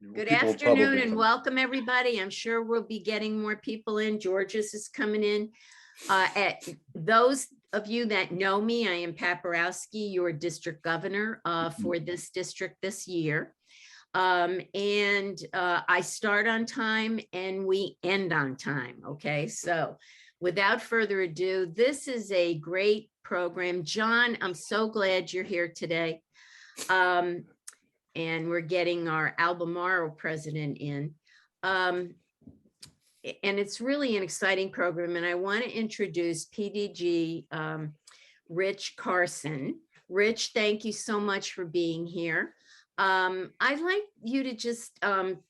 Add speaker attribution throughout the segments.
Speaker 1: Good
Speaker 2: People
Speaker 1: afternoon
Speaker 2: probably
Speaker 1: and
Speaker 2: come.
Speaker 1: welcome, everybody. I'm sure we'll be getting more people in. Georges is coming in. At those of you that know me, I am Pat Borowski, your district governor for this district this year. I start on time and we end on time. Okay, so without further ado, this is a great program. John, I'm so glad you're here today. And we're getting our Albemarle president in. And it's really an exciting program. And I want to introduce PDG Rich Carson. Rich, thank you so much for being here. I'd like you to just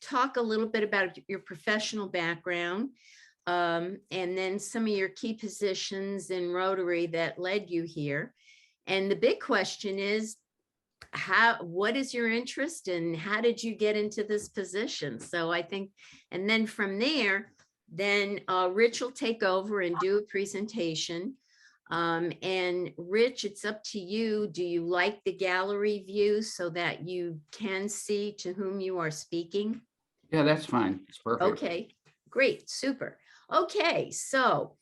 Speaker 1: talk a little bit about your professional background and then some of your key positions in Rotary that led you here. And the big question is, what is your interest and how did you get into this position? So I think, and then from there, then Rich will take over and do a presentation. And Rich, it's up to you. Do you like the gallery view so that you can see to whom you are speaking?
Speaker 3: Yeah, that's fine. It's perfect.
Speaker 1: Okay, great, super. Okay, so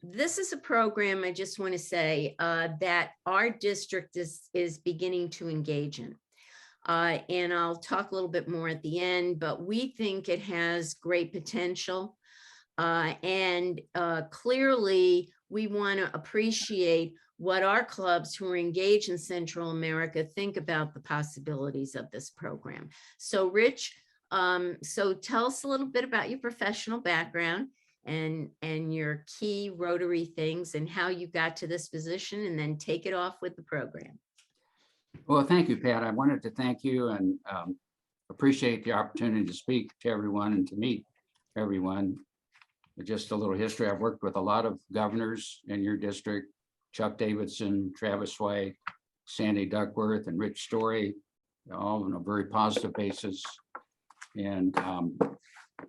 Speaker 1: this is a program, I just want to say, that our district is beginning to engage in. And I'll talk a little bit more at the end, but we think it has great potential. Clearly, we want to appreciate what our clubs who are engaged in Central America think about the possibilities of this program. So Rich, so tell us a little bit about your professional background and your key Rotary things and how you got to this position, and then take it off with the program.
Speaker 3: Well, thank you, Pat. I wanted to thank you and appreciate the opportunity to speak to everyone and to meet everyone. Just a little history. I've worked with a lot of governors in your district: Chuck Davidson, Travis White, Sandy Duckworth, and Rich Story, all on a very positive basis. And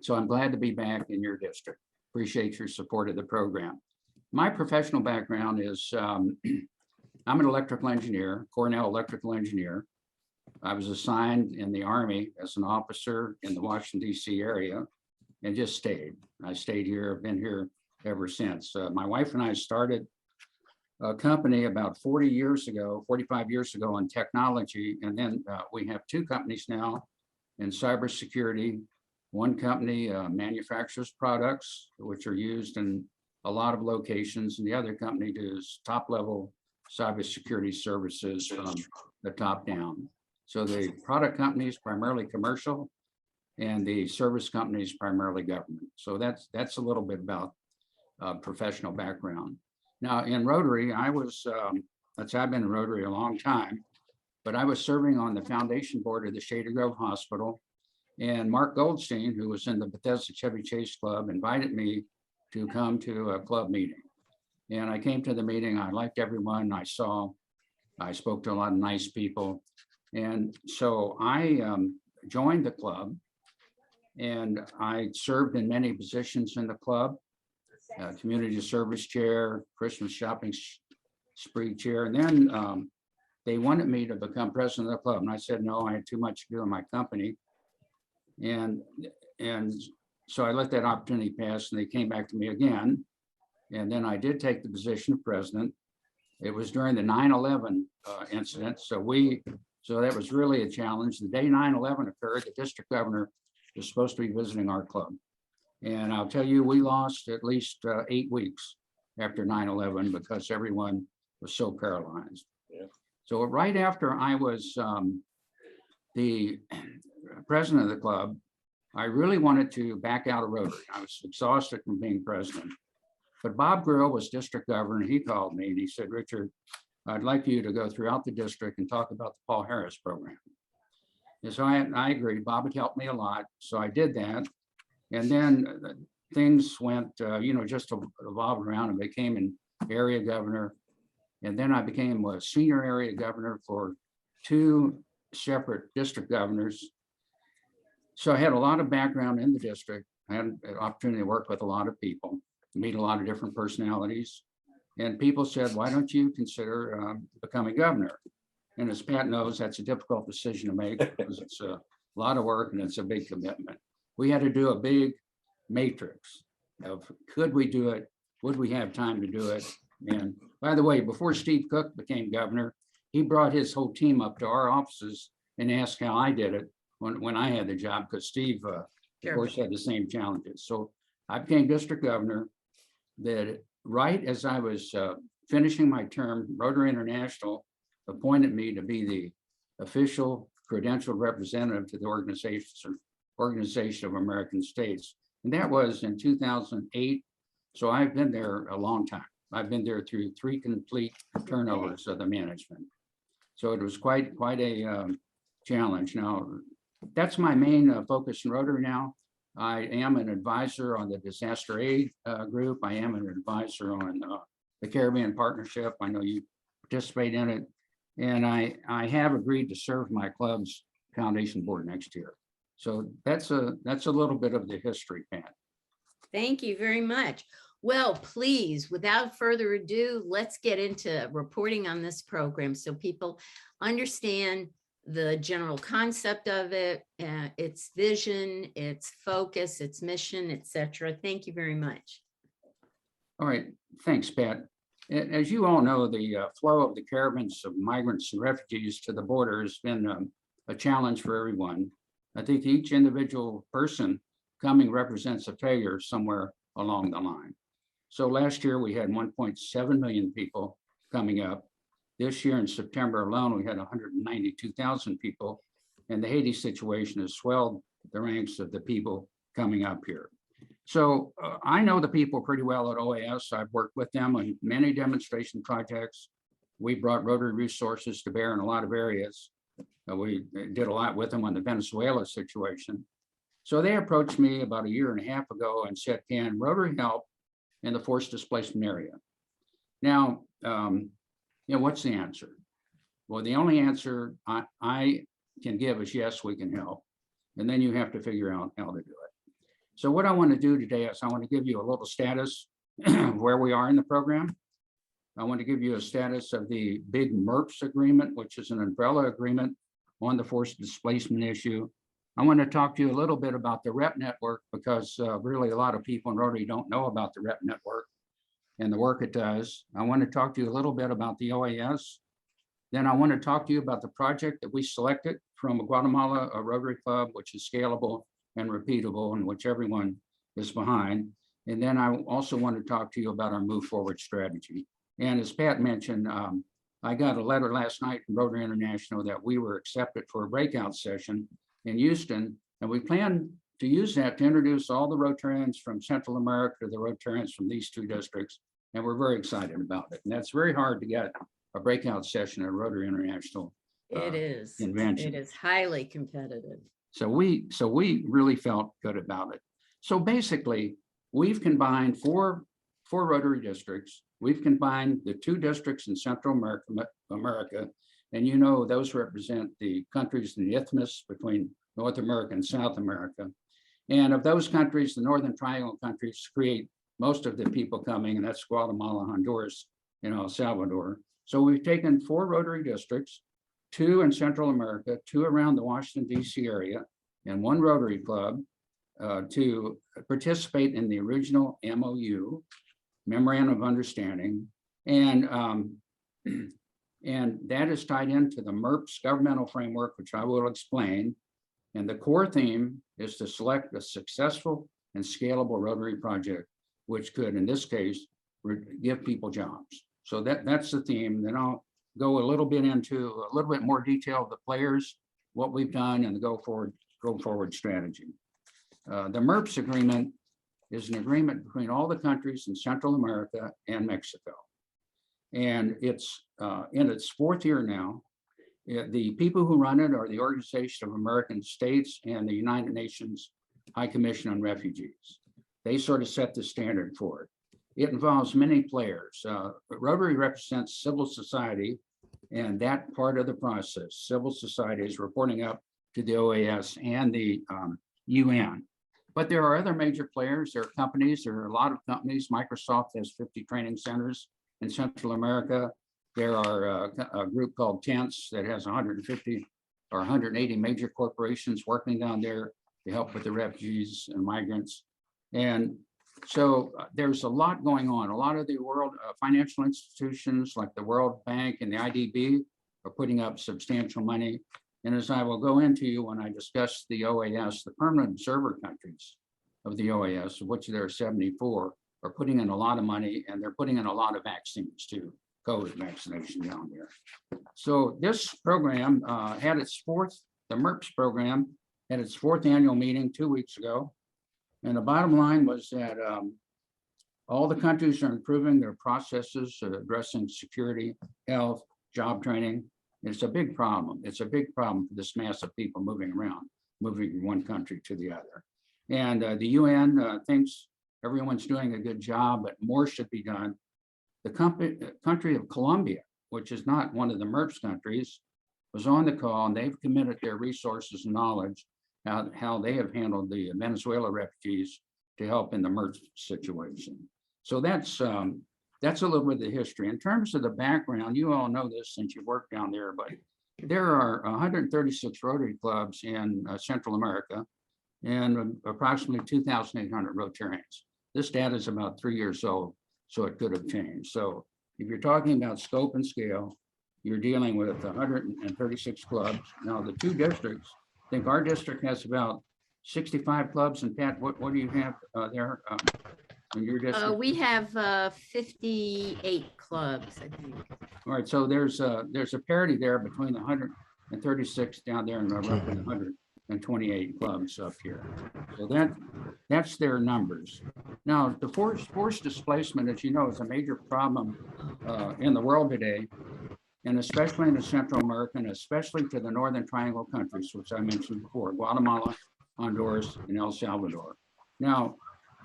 Speaker 3: so I'm glad to be back in your district. Appreciate your support of the program. My professional background is I'm an electrical engineer, Cornell electrical engineer. I was assigned in the Army as an officer in the Washington, D.C. area and just stayed. I stayed here, I've been here ever since. My wife and I started a company about 45 years ago in technology. And then we have two companies now in cybersecurity. One company manufactures products which are used in a lot of locations, and the other company does top-level cybersecurity services from the top down. So the product company is primarily commercial, and the service company is primarily government. So that's a little bit about professional background. Now in Rotary, I've been in Rotary a long time, but I was serving on the foundation board of the Shady Grove Hospital. And Mark Goldstein, who was in the Bethesda Chevy Chase Club, invited me to come to a club meeting. And I came to the meeting. I liked everyone I saw. I spoke to a lot of nice people. And so I joined the club, and I served in many positions in the club: community service chair, Christmas shopping spree chair. And then they wanted me to become president of the club. And I said, no, I had too much to do in my company. And so I let that opportunity pass, and they came back to me again. And then I did take the position of president. It was during the 9/11 incident. So that was really a challenge. The day 9/11 occurred, the district governor was supposed to be visiting our club. And I'll tell you, we lost at least 8 weeks after 9/11 because everyone was so paralyzed. Yeah. So right after I was the president of the club, I really wanted to back out of Rotary. I was exhausted from being president. But Bob Grill was district governor. He called me and he said, Richard, I'd like you to go throughout the district and talk about the Paul Harris program. And so I agreed. Bob had helped me a lot. So I did that. And then things went, just evolved around, and became an area governor. And then I became a senior area governor for 2 separate district governors. So I had a lot of background in the district. I had an opportunity to work with a lot of people, meet a lot of different personalities. And people said, why don't you consider becoming governor? And as Pat knows, that's a difficult decision to make because it's a a lot of work, and it's a big commitment. We had to do a big matrix of could we do it? Would we have time to do it? And by the way, before Steve Cook became governor, he brought his whole team up to our offices and asked how I did it when I had the job, because Steve, of course, had the same challenges. So I became district governor. That right as I was finishing my term, Rotary International appointed me to be the official credentialed representative to the Organization of American States. And that was in 2008. So I've been there a long time. I've been there through 3 complete turnovers of the management. So it was quite a challenge. Now, that's my main focus in Rotary now. I am an advisor on the disaster aid group. I am an advisor on the Caravan Partnership. I know you participate in it. And I have agreed to serve my club's foundation board next year. So that's a little bit of the history, Pat.
Speaker 1: Thank you very much. Well, please, without further ado, let's get into reporting on this program so people understand the general concept of it, its vision, its focus, its mission, etc. Thank you very much.
Speaker 3: All right, thanks, Pat. As you all know, the flow of the caravans of migrants and refugees to the border has been a challenge for everyone. I think each individual person coming represents a failure somewhere along the line. So last year we had 1.7 million people coming up. This year in September alone, we had 192,000 people, and the Haiti situation has swelled the ranks of the people coming up here. So I know the people pretty well at OAS. I've worked with them on many demonstration projects. We brought Rotary resources to bear in a lot of areas. We did a lot with them on the Venezuela situation. So they approached me about 1.5 years ago and said, can Rotary help in the forced displacement area? Now, what's the answer? Well, the only answer I can give is yes, we can help. And then you have to figure out how to do it. So what I want to do today is I want to give you a little status of where we are in the program. I want to give you a status of the big Merps Agreement, which is an umbrella agreement on the forced displacement issue. I want to talk to you a little bit about the REP network, because really a lot of people in Rotary don't know about the REP network and the work it does. I want to talk to you a little bit about the OAS. Then I want to talk to you about the project that we selected from Guatemala, a Rotary Club, which is scalable and repeatable and which everyone is behind. And then I also want to talk to you about our move forward strategy. And as Pat mentioned, I got a letter last night from Rotary International that we were accepted for a breakout session in Houston, and we plan to use that to introduce all the Rotarians from Central America to the Rotarians from these 2 districts, and we're very excited about it. And that's very hard to get a breakout session at Rotary International.
Speaker 1: It is.
Speaker 3: Convention.
Speaker 1: It is highly competitive.
Speaker 3: So we really felt good about it. So basically, we've combined four Rotary districts. We've combined the 2 districts in Central America, and you know those represent the countries in the isthmus between North America and South America. And of those countries, the Northern Triangle countries create most of the people coming, and that's Guatemala, Honduras, and El Salvador. So we've taken 4 Rotary districts, 2 in Central America, 2 around the Washington, D.C. area, and 1 Rotary Club to participate in the original MOU, Memorandum of Understanding, and that is tied into the Merps governmental framework, which I will explain. And the core theme is to select a successful and scalable Rotary project, which could, in this case, give people jobs. So that's the theme. Then I'll go a little bit into a little bit more detail of the players, what we've done, and the go forward strategy. The Merps Agreement is an agreement between all the countries in Central America and Mexico. And it's in its 4th year now. The people who run it are the Organization of American States and the United Nations High Commission on Refugees. They sort of set the standard for it. It involves many players. Rotary represents civil society, and that part of the process, civil society, is reporting up to the OAS and the UN. But there are other major players. There are companies. There are a lot of companies. Microsoft has 50 training centers in Central America. There are a group called TENS that has 150 are 180 major corporations working down there to help with the refugees and migrants. And so there's a lot going on. A lot of the world financial institutions like the World Bank and the IDB are putting up substantial money. And as I will go into you when I discuss the OAS, the permanent observer countries of the OAS, of which there are 74, are putting in a lot of money, and they're putting in a lot of vaccines too, COVID vaccination down there. So this program had its the Merps program had its 4th annual meeting 2 weeks ago. And the bottom line was that all the countries are improving their processes addressing security, health, job training. It's a big problem. It's a big problem for this mass of people moving around, moving from one country to the other. And the UN thinks everyone's doing a good job, but more should be done. The country of Colombia, which is not one of the Merps countries, was on the call, and they've committed their resources and knowledge how they have handled the Venezuela refugees to help in the Merps situation. So that's a little bit of the history. In terms of the background, you all know this since you worked down there, but there are 136 Rotary clubs in Central America and approximately 2,800 Rotarians. This data is about 3 years old, so it could have changed. So if you're talking about scope and scale, you're dealing with 136 clubs. Now, the 2 districts, I think our district has about 65 clubs. And Pat, what do you have there in your district?
Speaker 1: We have 58 clubs, I think.
Speaker 3: All right, so there's a parity there between the 136 down there and roughly 128 clubs up here. So that's their numbers. Now, the forced displacement, as you know, is a major problem in the world today, and especially in the Central American, especially to the Northern Triangle countries, which I mentioned before, Guatemala, Honduras, and El Salvador. Now,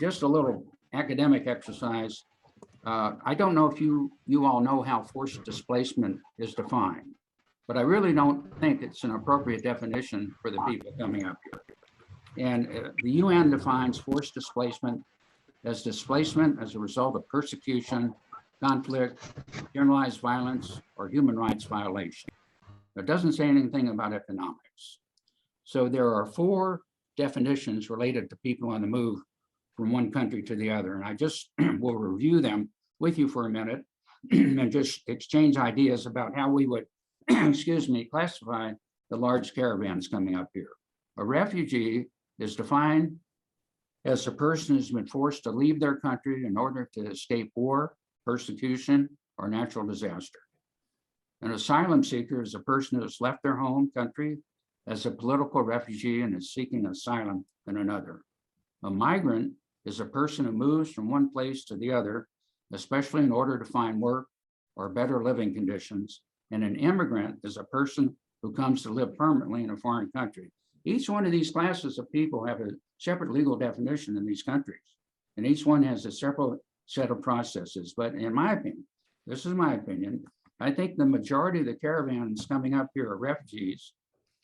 Speaker 3: just a little academic exercise. I don't know if you all know how forced displacement is defined, but I really don't think it's an appropriate definition for the people coming up here. And the UN defines forced displacement as a result of persecution, conflict, generalized violence, or human rights violation. It doesn't say anything about economics. So there are 4 definitions related to people on the move from one country to the other. And I just will review them with you for a minute and just exchange ideas about how we would, classify the large caravans coming up here. A refugee is defined as a person who's been forced to leave their country in order to escape war, persecution, or natural disaster. An asylum seeker is a person who has left their home country as a political refugee and is seeking asylum in another. A migrant is a person who moves from one place to the other, especially in order to find work or better living conditions. And an immigrant is a person who comes to live permanently in a foreign country. Each one of these classes of people have a separate legal definition in these countries, and each one has a separate set of processes. But in my opinion, this is my opinion, I think the majority of the caravans coming up here are refugees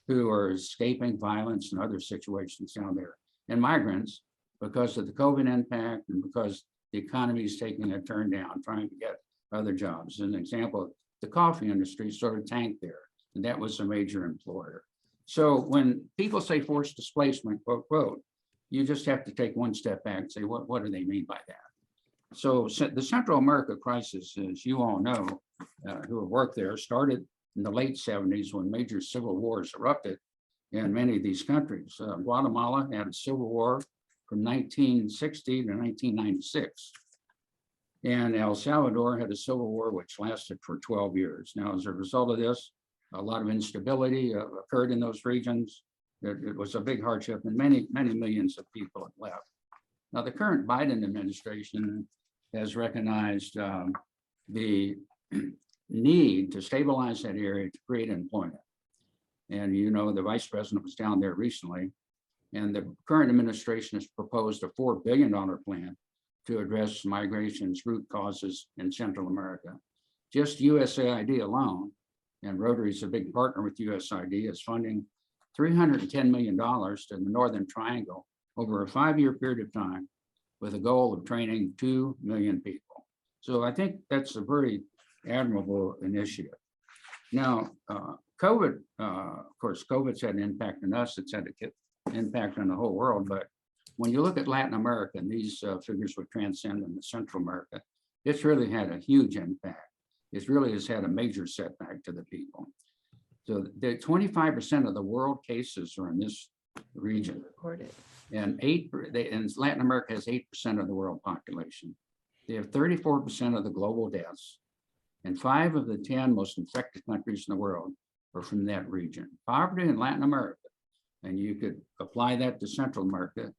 Speaker 3: who are escaping violence and other situations down there, and migrants because of the COVID impact and because the economy is taking a turn down, trying to get other jobs. As an example, the coffee industry sort of tanked there, and that was a major employer. So when people say forced displacement, quote, quote, you just have to take one step back and say, what do they mean by that? So the Central America crisis, as you all know, who have worked there, started in the late 70s when major civil wars erupted in many of these countries. Guatemala had a civil war from 1960 to 1996. And El Salvador had a civil war which lasted for 12 years. Now, as a result of this, a lot of instability occurred in those regions. It was a big hardship, and many millions of people have left. Now, the current Biden administration has recognized the need to stabilize that area to create employment. And you know, the vice president was down there recently, and the current administration has proposed a $4 billion plan to address migration's root causes in Central America. Just USAID alone, and Rotary is a big partner with USAID, is funding $310 million to the Northern Triangle over a 5-year period of time with a goal of training 2 million people. So I think that's a very admirable initiative. Now, COVID course, COVID's had an impact on us. It's had an impact on the whole world. But when you look at Latin America, and these figures would transcend into Central America, it's really had a huge impact. It really has had a major setback to the people. So the 25% of the world cases are in this region. And Latin America has 8% of the world population. They have 34% of the global deaths. And 5 of the 10 most infected countries in the world are from that region. Poverty in Latin America, and you could apply that to Central America,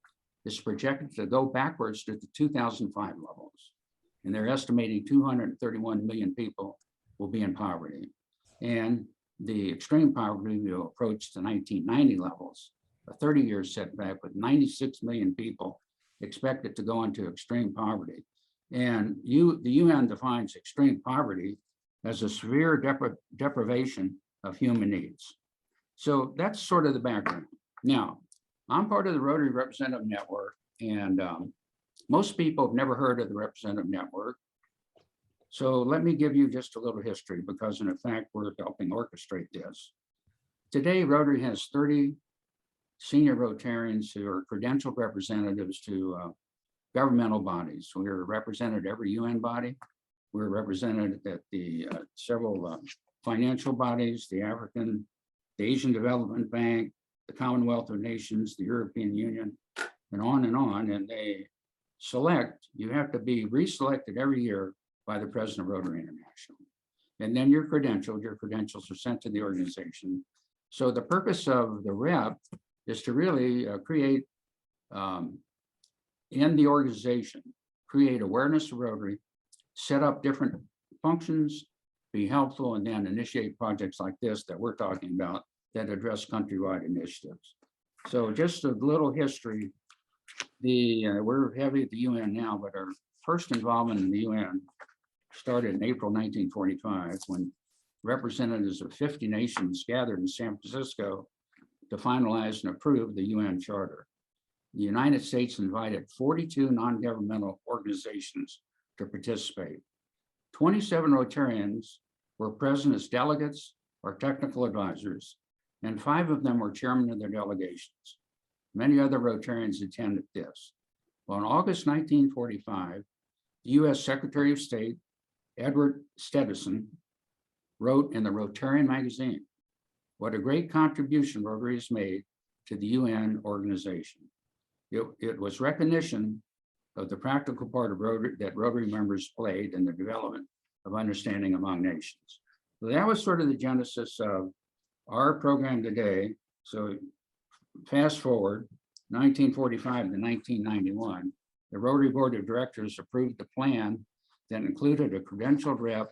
Speaker 3: is projected to go backwards to the 2005 levels. And they're estimating 231 million people will be in poverty. And the extreme poverty will approach the 1990 levels, a 30-year setback with 96 million people expected to go into extreme poverty. And the UN defines extreme poverty as a severe deprivation of human needs. So that's sort of the background. Now, I'm part of the Rotary Representative Network, and most people have never heard of the Representative Network. So let me give you just a little history, because in fact, we're helping orchestrate this. Today, Rotary has 30 senior Rotarians who are credentialed representatives to governmental bodies. We're represented at every UN body. We're represented at the several financial bodies, the Asian Development Bank, the Commonwealth of Nations, the European Union, and on and on. And they select, you have to be reselected every year by the President of Rotary International. And then your credentials are sent to the organization. So the purpose of the rep is to really create in the organization, create awareness of Rotary, set up different functions, be helpful, and then initiate projects like this that we're talking about that address countrywide initiatives. So just a little history. We're heavy at the UN now, but our first involvement in the UN started in April 1945 when representatives of 50 nations gathered in San Francisco to finalize and approve the UN Charter. The United States invited 42 non-governmental organizations to participate. 27 Rotarians were present as delegates or technical advisors, and 5 of them were chairmen of their delegations. Many other Rotarians attended this. Well, in August 1945, the U.S. Secretary of State, Edward Stevenson, wrote in the Rotarian magazine, "What a great contribution Rotary has made to the UN organization." It was recognition of the practical part of Rotary that Rotary members played in the development of understanding among nations. So that was sort of the genesis of our program today. So fast forward 1945 to 1991, the Rotary Board of Directors approved a plan that included a credentialed rep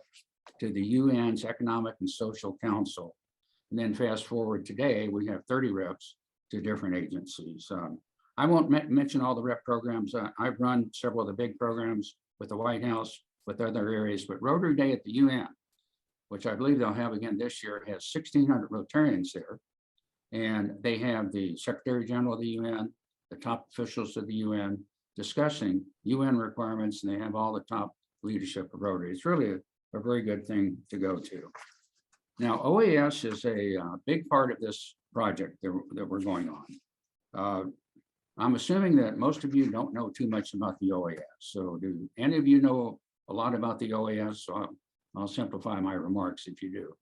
Speaker 3: to the UN's Economic and Social Council. And then fast forward today, we have 30 reps to different agencies. I won't mention all the rep programs. I've run several of the big programs with the White House, with other areas, but Rotary Day at the UN, which I believe they'll have again this year, has 1,600 Rotarians there. And they have the Secretary General of the UN, the top officials of the UN discussing UN requirements, and they have all the top leadership of Rotary. It's really a very good thing to go to. Now, OAS is a big part of this project that we're going on. I'm assuming that most of you don't know too much about the OAS. So do any of you know a lot about the OAS? So I'll simplify my remarks if you do.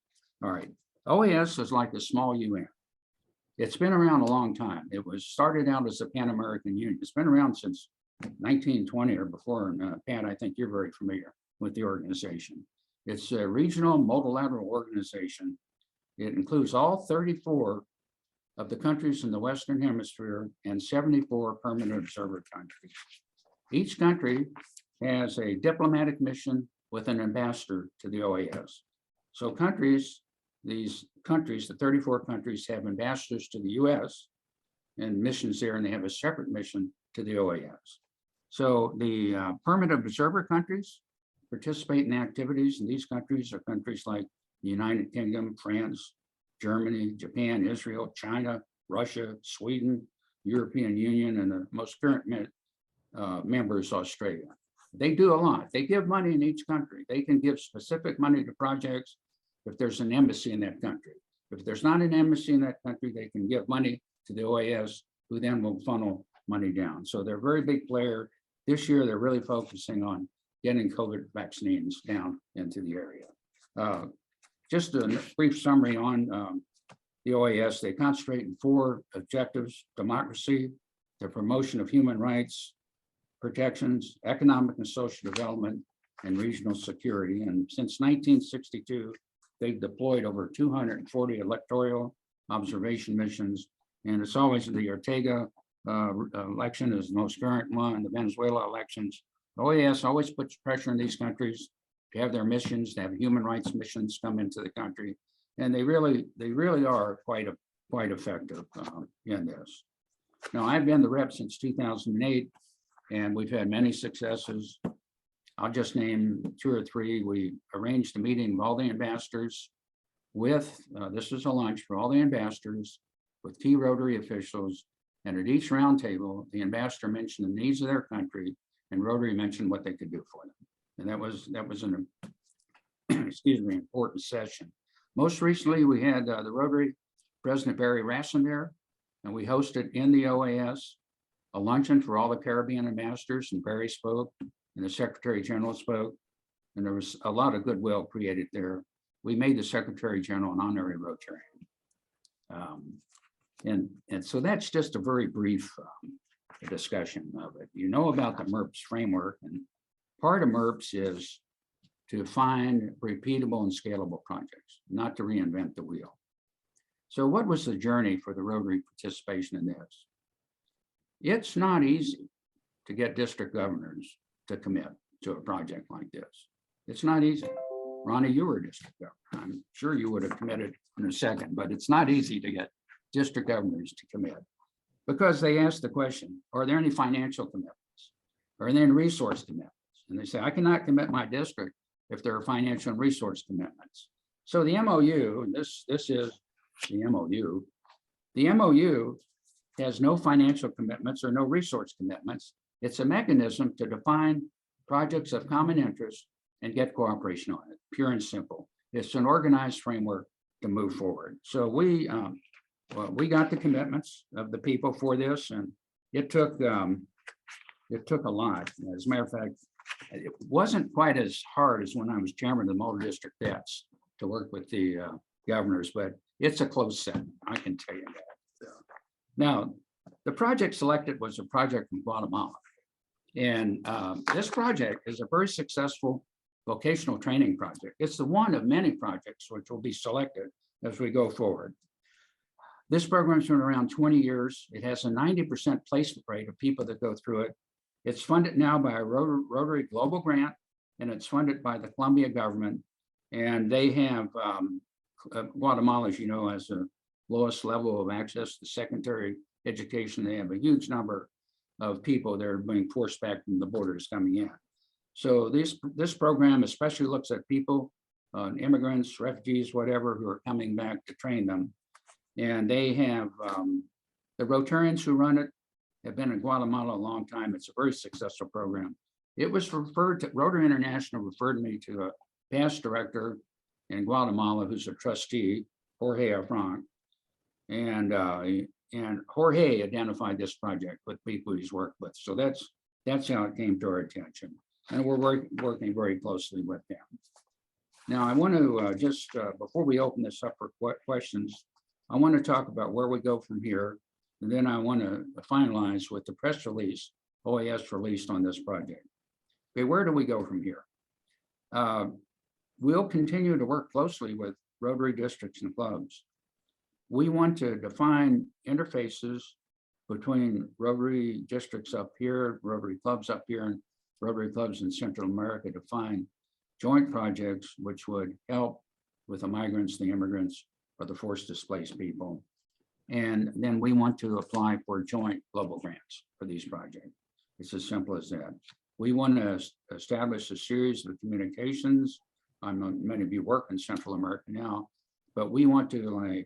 Speaker 3: All right, OAS is like a small UN. It's been around a long time. It was started out as a Pan-American Union. It's been around since 1920 or before. And Pat, I think you're very familiar with the organization. It's a regional multilateral organization. It includes all 34 of the countries in the Western Hemisphere and 74 permanent observer countries. Each country has a diplomatic mission with an ambassador to the OAS. So these countries, the 34 countries, have ambassadors to the US and missions there, and they have a separate mission to the OAS. So the permanent observer countries participate in activities, and these countries are countries like the United Kingdom, France, Germany, Japan, Israel, China, Russia, Sweden, European Union, and the most current member is Australia. They do a lot. They give money in each country. They can give specific money to projects if there's an embassy in that country. If there's not an embassy in that country, they can give money to the OAS, who then will funnel money down. So they're a very big player. This year, they're really focusing on getting COVID vaccines down into the area. Just a brief summary on the OAS. They concentrate in 4 objectives: democracy, the promotion of human rights, protections, economic and social development, and regional security. And since 1962, they've deployed over 240 electoral observation missions. And it's always the Ortega election is the most current one, the Venezuela elections. The OAS always puts pressure on these countries to have their missions, to have human rights missions come into the country. And they really are quite effective in this. Now, I've been the rep since 2008, and we've had many successes. I'll just name 2 or 3. We arranged a meeting with all the ambassadors with, this is a lunch for all the ambassadors with key Rotary officials. And at each roundtable, the ambassador mentioned the needs of their country, and Rotary mentioned what they could do for them. And that was an excuse me, important session. Most recently, we had the Rotary President Barry Rassin there, and we hosted in the OAS a luncheon for all the Caribbean ambassadors, and Barry spoke, and the Secretary General spoke, and there was a lot of goodwill created there. We made the Secretary General an honorary Rotarian. And so that's just a very brief discussion of it. You know about the Merps framework, and part of Merps is to find repeatable and scalable projects, not to reinvent the wheel. So what was the journey for the Rotary participation in this? It's not easy to get district governors to commit to a project like this. It's not easy. Ronnie, you were a district governor. I'm sure you would have committed in a second, but it's not easy to get district governors to commit, because they ask the question, are there any financial commitments? Are there any resource commitments? And they say, I cannot commit my district if there are financial and resource commitments. So the MOU, and this is the MOU, the MOU has no financial commitments or no resource commitments. It's a mechanism to define projects of common interest and get cooperation on it, pure and simple. It's an organized framework to move forward. So we got the commitments of the people for this, and it took a lot. As a matter of fact, it wasn't quite as hard as when I was chairman of the Motor District Vets to work with the governors, but it's a close set, I can tell you that. Now, the project selected was a project from Guatemala. And this project is a very successful vocational training project. It's the one of many projects which will be selected as we go forward. This program's been around 20 years. It has a 90% placement rate of people that go through it. It's funded now by a Rotary Global Grant, and it's funded by the Colombia government. And they have, Guatemala, as you know, has the lowest level of access to secondary education. They have a huge number of people that are being forced back from the borders coming in. So this program especially looks at people, immigrants, refugees, whatever, who are coming back to train them. And they have, the Rotarians who run it have been in Guatemala a long time. It's a very successful program. It was referred to, Rotary International referred me to a past director in Guatemala who's a trustee, Jorge Afranc. And Jorge identified this project with people he's worked with. So that's how it came to our attention. And we're working very closely with them. Now, I want to just, before we open this up for questions, I want to talk about where we go from here. And then I want to finalize with the press release OAS released on this project. Okay, where do we go from here? We'll continue to work closely with Rotary districts and clubs. We want to define interfaces between Rotary districts up here, Rotary clubs up here, and Rotary clubs in Central America to find joint projects which would help with the migrants, the immigrants, or the forced displaced people. And then we want to apply for joint global grants for these projects. It's as simple as that. We want to establish a series of communications. I know many of you work in Central America now, but we want to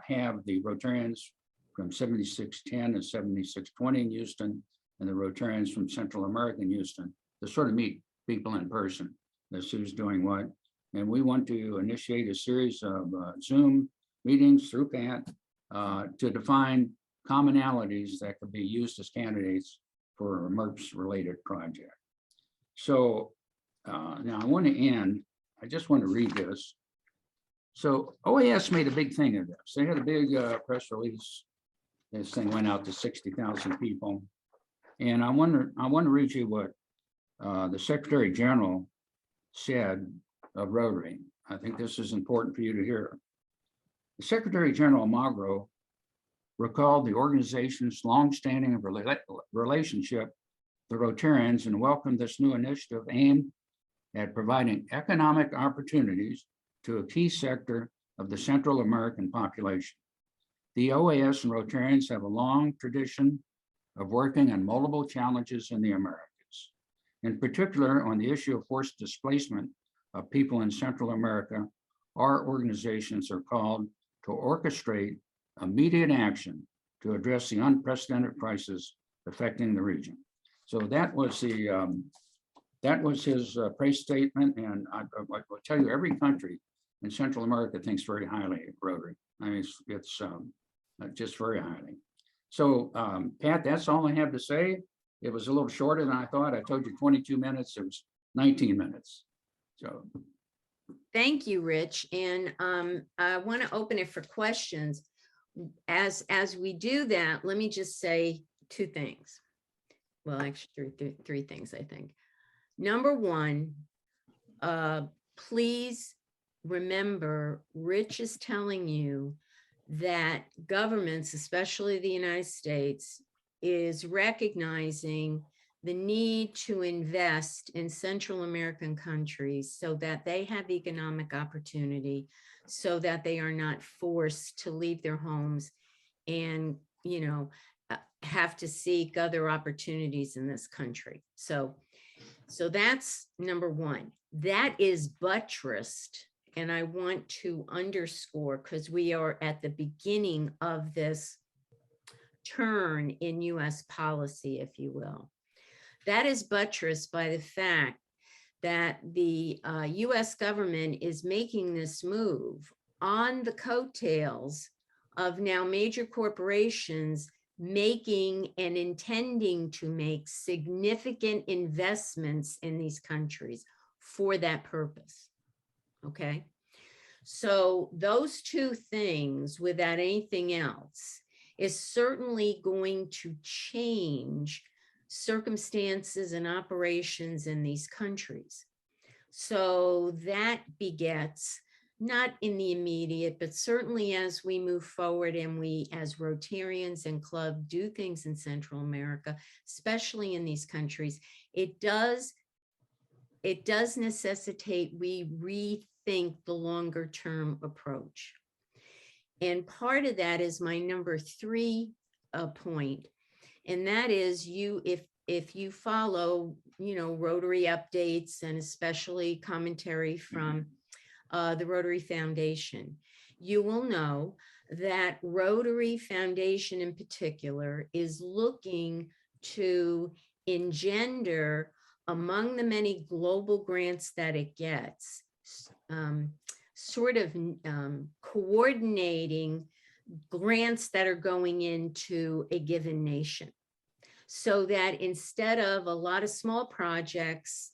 Speaker 3: have the Rotarians from 7610 and 7620 in Houston, and the Rotarians from Central America in Houston to sort of meet people in person as who's doing what. And we want to initiate a series of Zoom meetings through Pat to define commonalities that could be used as candidates for a MERPS related project. So now I want to end, I just want to read this. So OAS made a big thing of this. They had a big press release. This thing went out to 60,000 people. And I want to read you what the Secretary General said of Rotary. I think this is important for you to hear. The Secretary General Magro recalled the organization's longstanding relationship with the Rotarians and welcomed this new initiative aimed at providing economic opportunities to a key sector of the Central American population. The OAS and Rotarians have a long tradition of working on multiple challenges in the Americas. In particular, on the issue of forced displacement of people in Central America, our organizations are called to orchestrate immediate action to address the unprecedented crisis affecting the region. So that was his praise statement, and I will tell you, every country in Central America thinks very highly of Rotary. I mean, it's just very highly. So Pat, that's all I have to say. It was a little shorter than I thought. I told you 22 minutes. It was 19 minutes. So.
Speaker 1: Thank you, Rich. And I want to open it for questions. As we do that, let me just say two things. Well, actually, three things, I think. Number one, please remember, Rich is telling you that governments, especially the United States, is recognizing the need to invest in Central American countries so that they have economic opportunity, so that they are not forced to leave their homes and, you know, have to seek other opportunities in this country. So that's number one. That is buttressed, and I want to underscore, because we are at the beginning of this turn in US policy, if you will. That is buttressed by the fact that the US government is making this move on the coattails of now major corporations making and intending to make significant investments in these countries for that purpose. Okay. So those two things, without anything else, is certainly going to change circumstances and operations in these countries. So that begets, not in the immediate, but certainly as we move forward and we as Rotarians and Club do things in Central America, especially in these countries, it does necessitate we rethink the longer term approach. And part of that is my number 3 point. And that is, if you follow, you know, Rotary updates and especially commentary from the Rotary Foundation, you will know that Rotary Foundation in particular is looking to engender, among the many global grants that it gets, coordinating grants that are going into a given nation, so that instead of a lot of small projects,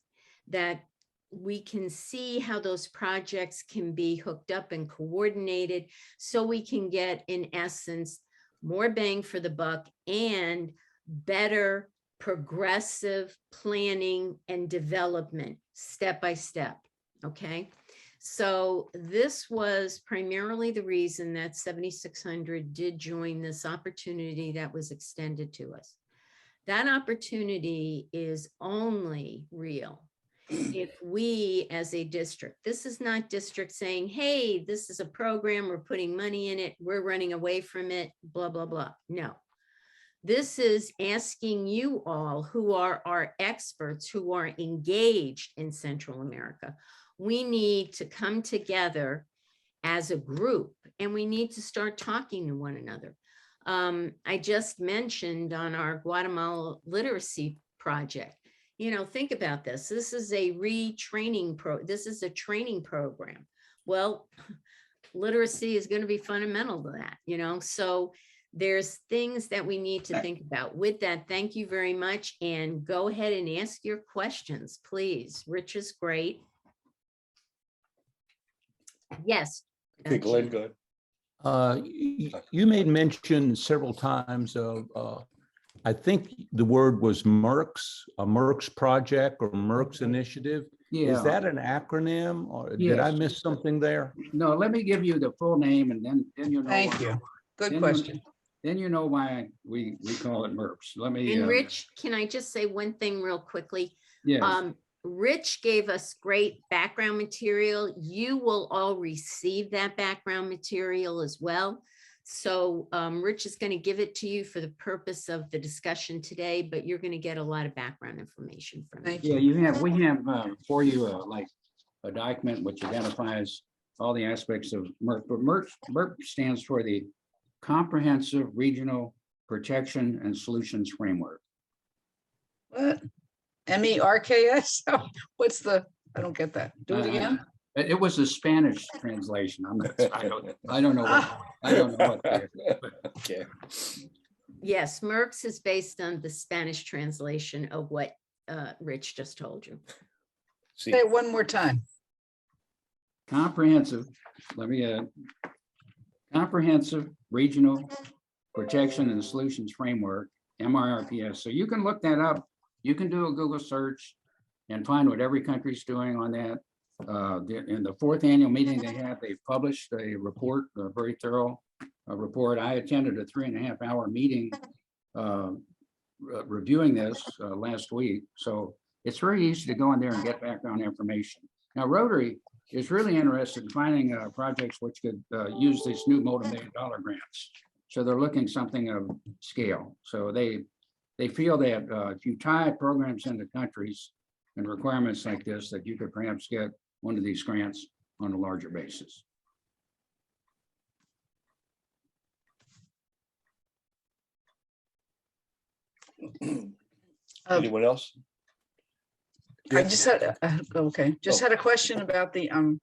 Speaker 1: that we can see how those projects can be hooked up and coordinated, so we can get, in essence, more bang for the buck and better progressive planning and development step by step. Okay. So this was primarily the reason that 7600 did join this opportunity that was extended to us. That opportunity is only real if we as a district, this is not district saying, hey, this is a program, we're putting money in it, we're running away from it, blah, blah, blah. No. This is asking you all, who are our experts, who are engaged in Central America, we need to come together as a group and we need to start talking to one another. I just mentioned on our Guatemala literacy project, you know, think about this. This is a training program. Well, literacy is going to be fundamental to that, you know, so there's things that we need to think about. With that, thank you very much, and go ahead and ask your questions, please. Rich is great. Yes.
Speaker 2: Okay, Glenn, go ahead.
Speaker 4: You made mention several times of, I think the word was Merps, a Merps project or Merps initiative.
Speaker 3: Yeah.
Speaker 4: Is that an acronym, or did I
Speaker 3: Yes.
Speaker 4: miss something there?
Speaker 3: No, let me give you the full name, and then you know.
Speaker 5: Thank you. Good
Speaker 3: Then
Speaker 5: question.
Speaker 3: Then you know why we call it Merps. Let me.
Speaker 1: And Rich, can I just say one thing real quickly?
Speaker 3: Yes.
Speaker 1: Rich gave us great background material. You will all receive that background material as well. So Rich is going to give it to you for the purpose of the discussion today, but you're going to get a lot of background information from it.
Speaker 5: Thank
Speaker 3: Yeah,
Speaker 5: you.
Speaker 3: we have for you like a document which identifies all the aspects of MERP. But MERP stands for the Comprehensive Regional Protection and Solutions Framework.
Speaker 5: What? MERKS? What's the, I don't get that. Do it again.
Speaker 3: It was a Spanish translation. I don't know what. I don't know what.
Speaker 2: Okay.
Speaker 1: Yes, Merps is based on the Spanish translation of what Rich just told you.
Speaker 2: See,
Speaker 5: Say it one more time.
Speaker 3: Comprehensive, let me, Comprehensive Regional Protection and Solutions Framework, MRPS. So you can look that up. You can do a Google search and find what every country's doing on that. In the 4th annual meeting they published a report, a very thorough report. I attended a 3.5-hour meeting reviewing this last week. So it's very easy to go in there and get background information. Now, Rotary is really interested in finding projects which could use these new multi-million dollar grants. So they're looking something of scale. So they feel that if you tie programs into countries and requirements like this, that you could perhaps get one of these grants on a larger basis.
Speaker 2: anyone else?
Speaker 5: I just had, okay, just had a question about the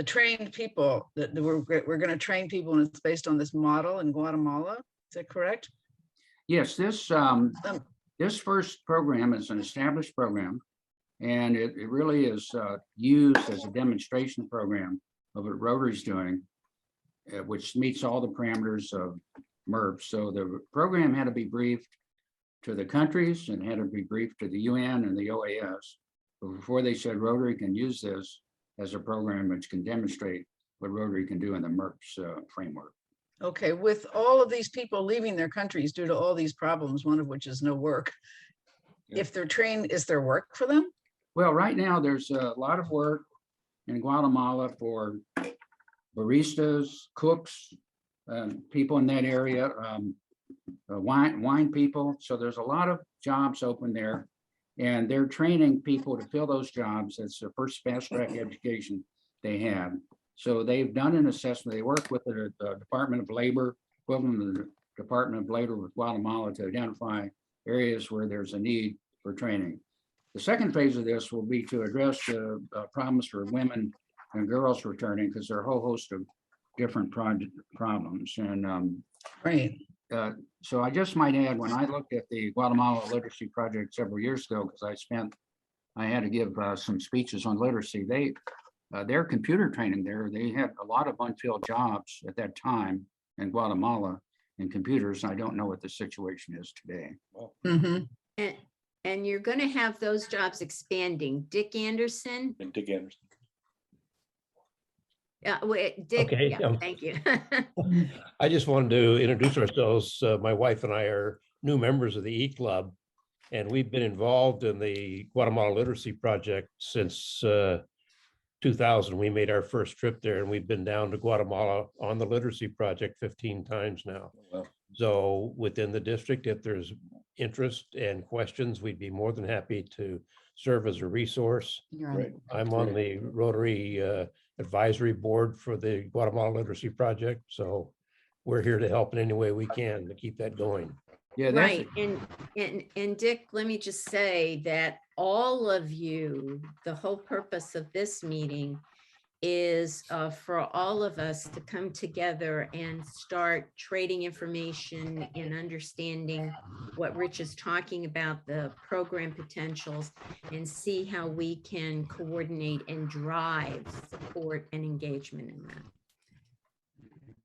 Speaker 5: trained people that we're going to train people, and it's based on this model in Guatemala. Is that correct?
Speaker 3: Yes, this first program is an established program, and it really is used as a demonstration program of what Rotary's doing, which meets all the parameters of MERP. So the program had to be briefed to the countries and had to be briefed to the UN and the OAS before they said Rotary can use this as a program which can demonstrate what Rotary can do in the MERPS framework.
Speaker 5: Okay, with all of these people leaving their countries due to all these problems, one of which is no work.
Speaker 2: Yeah.
Speaker 5: If they're trained, is there work for them?
Speaker 3: Well, right now there's a lot of work in Guatemala for baristas, cooks, people in that area, wine people. So there's a lot of jobs open there, and they're training people to fill those jobs. That's the first fast track education they have. So they've done an assessment. They work with the Department of Labor, equivalent to the Department of Labor with Guatemala, to identify areas where there's a need for training. The second phase of this will be to address the problems for women and girls returning, because there are a whole host of different problems. And
Speaker 5: Right.
Speaker 3: so I just might add, when I looked at the Guatemala Literacy Project several years ago, because I had to give some speeches on literacy, their computer training there, they had a lot of unfilled jobs at that time in Guatemala in computers. I don't know what the situation is today.
Speaker 5: Mm-hmm.
Speaker 1: And you're going to have those jobs expanding. Dick Anderson.
Speaker 2: And Dick Anderson.
Speaker 1: Wait, Dick,
Speaker 6: Okay,
Speaker 1: yeah, thank you.
Speaker 6: I just wanted to introduce ourselves. My wife and I are new members of the E-Club, and we've been involved in the Guatemala Literacy Project since 2000. We made our first trip there, and we've been down to Guatemala on the Literacy Project 15 times now.
Speaker 2: Wow.
Speaker 6: So within the district, if there's interest and questions, we'd be more than happy to serve as a resource.
Speaker 2: Great.
Speaker 6: I'm on the Rotary Advisory Board for the Guatemala Literacy Project, so we're here to help in any way we can to keep that going.
Speaker 3: Yeah,
Speaker 1: Right. And Dick, let me just say that all of you, the whole purpose of this meeting is for all of us to come together and start trading information and understanding what Rich is talking about, the program potentials, and see how we can coordinate and drive support and engagement in that.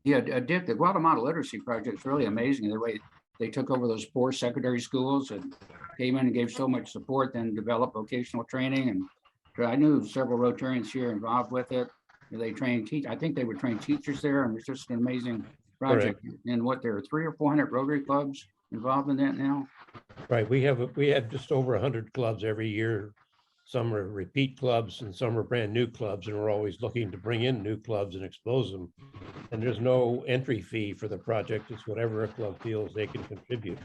Speaker 3: Yeah, Dick, the Guatemala Literacy Project is really amazing. The way they took over those 4 secondary schools and came in and gave so much support, then developed vocational training. And I knew several Rotarians here involved with it. They trained, I think they would train teachers there, and it's just an amazing project. And what, there are 300 or 400 Rotary clubs involved in that now?
Speaker 6: Right, we have just over 100 clubs every year. Some are repeat clubs and some are brand new clubs, and we're always looking to bring in new clubs and expose them. And there's no entry fee for the project. It's whatever a club feels they can contribute.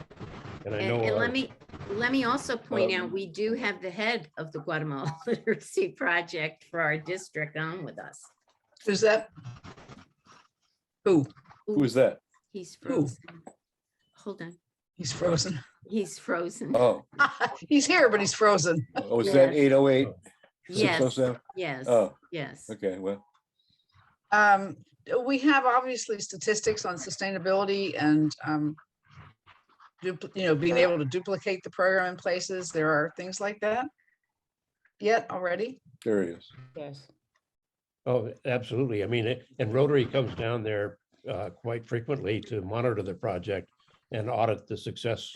Speaker 6: And I know
Speaker 1: And
Speaker 6: our-
Speaker 1: let me also point out, we do have the head of the Guatemala Literacy Project for our district on with us.
Speaker 5: Who's that? Who?
Speaker 2: Who is that?
Speaker 1: He's
Speaker 5: Who?
Speaker 1: frozen. Hold on,
Speaker 5: He's frozen.
Speaker 1: he's frozen.
Speaker 2: Oh,
Speaker 5: He's here, but he's frozen.
Speaker 2: was that
Speaker 1: Yes.
Speaker 2: 808?
Speaker 1: Yes,
Speaker 2: 607?
Speaker 1: yes,
Speaker 2: Oh,
Speaker 1: yes.
Speaker 2: okay, well,
Speaker 5: We have obviously statistics on sustainability and being able to duplicate the program in places. There are things like that yet already.
Speaker 2: there he is.
Speaker 1: Yes.
Speaker 6: Oh, absolutely. I mean, and Rotary comes down there quite frequently to monitor the project and audit the success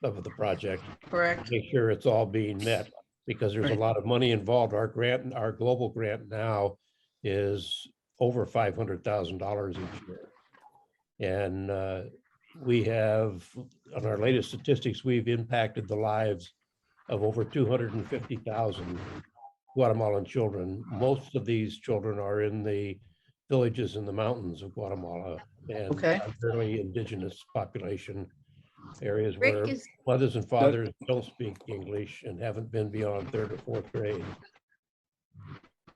Speaker 6: of the project,
Speaker 5: Correct.
Speaker 6: make sure it's all being met, because there's a
Speaker 5: Right.
Speaker 6: lot of money involved. Our grant, our global grant now is over $500,000 each year. And we have, on our latest statistics, we've impacted the lives of over 250,000 Guatemalan children. Most of these children are in the villages in the mountains of Guatemala and
Speaker 5: Okay.
Speaker 6: primarily indigenous population areas
Speaker 1: Rick
Speaker 6: where
Speaker 1: is,
Speaker 6: mothers and fathers don't speak English and haven't been beyond 3rd or 4th grade.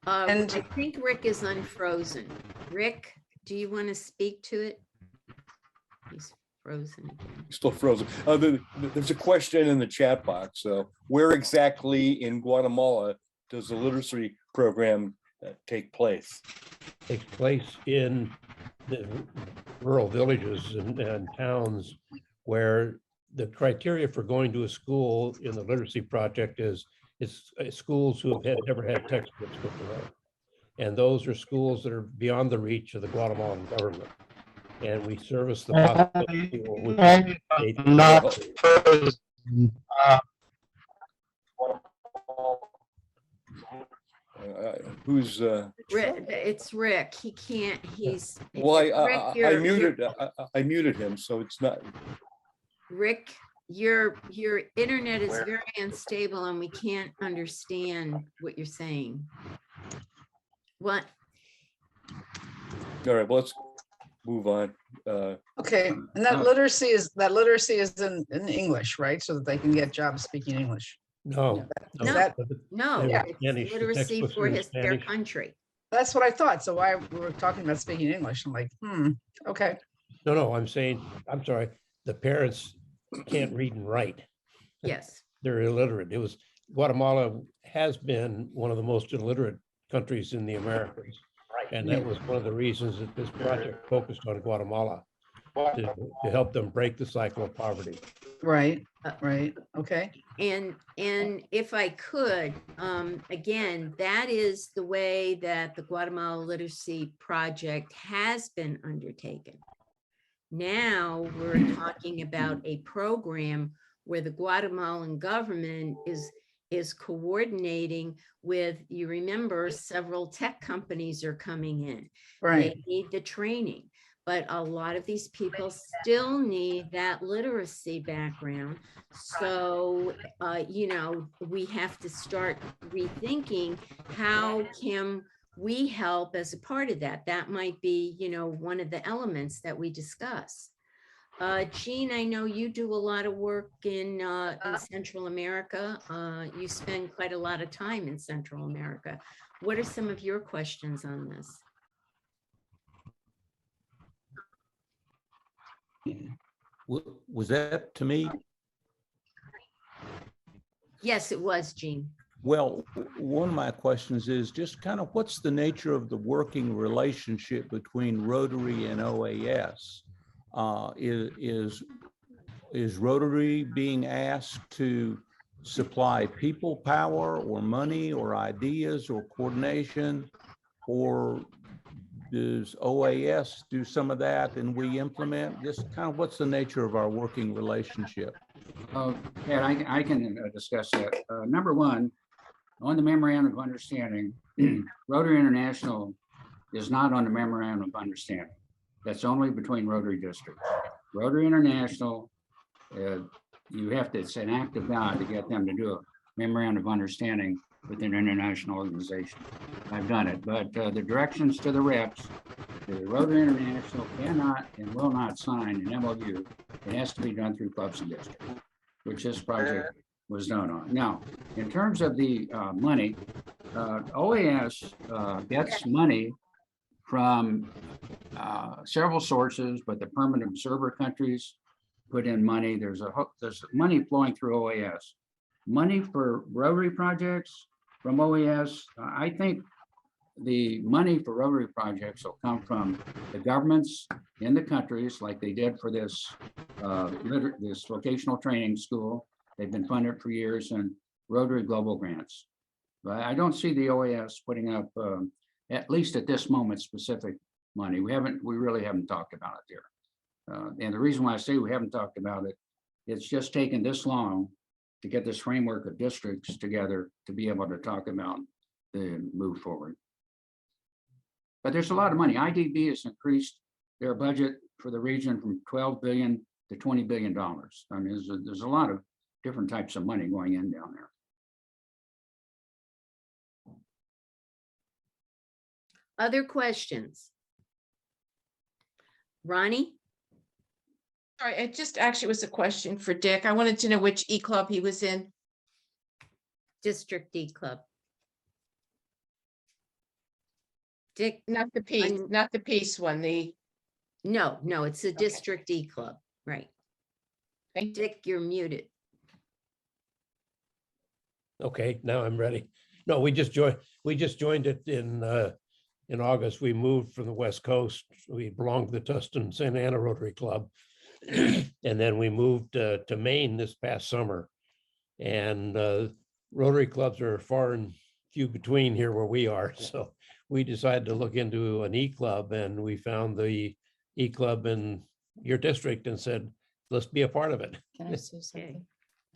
Speaker 5: And-
Speaker 1: I think Rick is unfrozen. Rick, do you want to speak to it? He's frozen again.
Speaker 2: Still frozen. There's a question in the chat box. So where exactly in Guatemala does the literacy program take place?
Speaker 6: Takes place in the rural villages and towns where the criteria for going to a school in the literacy project is it's schools who have never had textbooks before. And those are schools that are beyond the reach of the Guatemalan government. And we service the population.
Speaker 7: Not frozen.
Speaker 2: Who's,
Speaker 1: Rick, it's Rick. He can't, he's.
Speaker 2: well,
Speaker 1: Rick,
Speaker 2: I
Speaker 1: you're-
Speaker 2: muted him, so it's not,
Speaker 1: Rick, your internet is very unstable and we can't understand what you're saying. What?
Speaker 2: all right, well, let's move on.
Speaker 5: Okay, and that literacy is in English, right? So that they can get jobs speaking English.
Speaker 6: No.
Speaker 1: No.
Speaker 5: That-
Speaker 1: No,
Speaker 6: Yeah,
Speaker 1: it's
Speaker 6: Spanish, the
Speaker 1: literacy
Speaker 6: textbooks
Speaker 1: for
Speaker 6: are in
Speaker 1: their
Speaker 6: Spanish.
Speaker 1: country.
Speaker 5: That's what I thought. So why we were talking about speaking English? I'm like, okay.
Speaker 6: No, I'm saying, I'm sorry, the parents can't read and write.
Speaker 1: Yes.
Speaker 6: They're illiterate. Guatemala has been one of the most illiterate countries in the Americas. And that was one of the reasons that this project focused on Guatemala, to help them break the cycle of poverty.
Speaker 5: Right, right, okay.
Speaker 1: And if I could, again, that is the way that the Guatemala Literacy Project has been undertaken. Now we're talking about a program where the Guatemalan government is coordinating with, you remember, several tech companies are coming in.
Speaker 5: Right,
Speaker 1: They need the training, but a lot of these people still need that literacy background. So, we have to start rethinking, how can we help as a part of that? That might be, one of the elements that we discuss. Jean, I know you do a lot of work in Central America. You spend quite a lot of time in Central America. What are some of your questions on this?
Speaker 4: Was that to me?
Speaker 1: Yes, it was, Jean.
Speaker 4: Well, one of my questions is just kind of what's the nature of the working relationship between Rotary and OAS? Is Rotary being asked to supply people power or money or ideas or coordination? Or does OAS do some of that and we implement? Just kind of what's the nature of our working relationship?
Speaker 3: Pat, I can discuss that. Number one, on the memorandum of understanding, Rotary International is not on the memorandum of understanding. That's only between Rotary districts. Rotary International, you have to, it's an act of God to get them to do a memorandum of understanding with an international organization. I've done it, but the directions to the reps, the Rotary International cannot and will not sign an MOU. It has to be done through clubs and districts, which this project was done on. Now, in terms of the money, OAS gets money from several sources, but the permanent observer countries put in money. There's money flowing through OAS. Money for Rotary projects from OAS, I think the money for Rotary projects will come from the governments in the countries like they did for this vocational training school. They've been funded for years, and Rotary Global Grants. But I don't see the OAS putting up, at least at this moment, specific money. We really haven't talked about it there. And the reason why I say we haven't talked about it, it's just taken this long to get this framework of districts together to be able to talk about the move forward. But there's a lot of money. IDB has increased their budget for the region from 12 billion to $20 billion. I mean, there's a lot of different types of money going in down there.
Speaker 1: Other questions? Ronnie?
Speaker 8: Sorry, it just actually was a question for Dick. I wanted to know which E-Club he was in.
Speaker 1: District D Club. Dick?
Speaker 8: Not the peace one,
Speaker 1: No, it's a District D Club, right?
Speaker 8: thank you.
Speaker 1: Dick, you're muted.
Speaker 6: Okay, now I'm ready. No, we just joined it in August. We moved from the West Coast. We belonged to the Tustin Santa Ana Rotary Club. And then we moved to Maine this past summer. And Rotary clubs are far and few between here where we are. So we decided to look into an E-Club, and we found the E-Club in your district and said, let's be a part of it.
Speaker 8: Can I say something?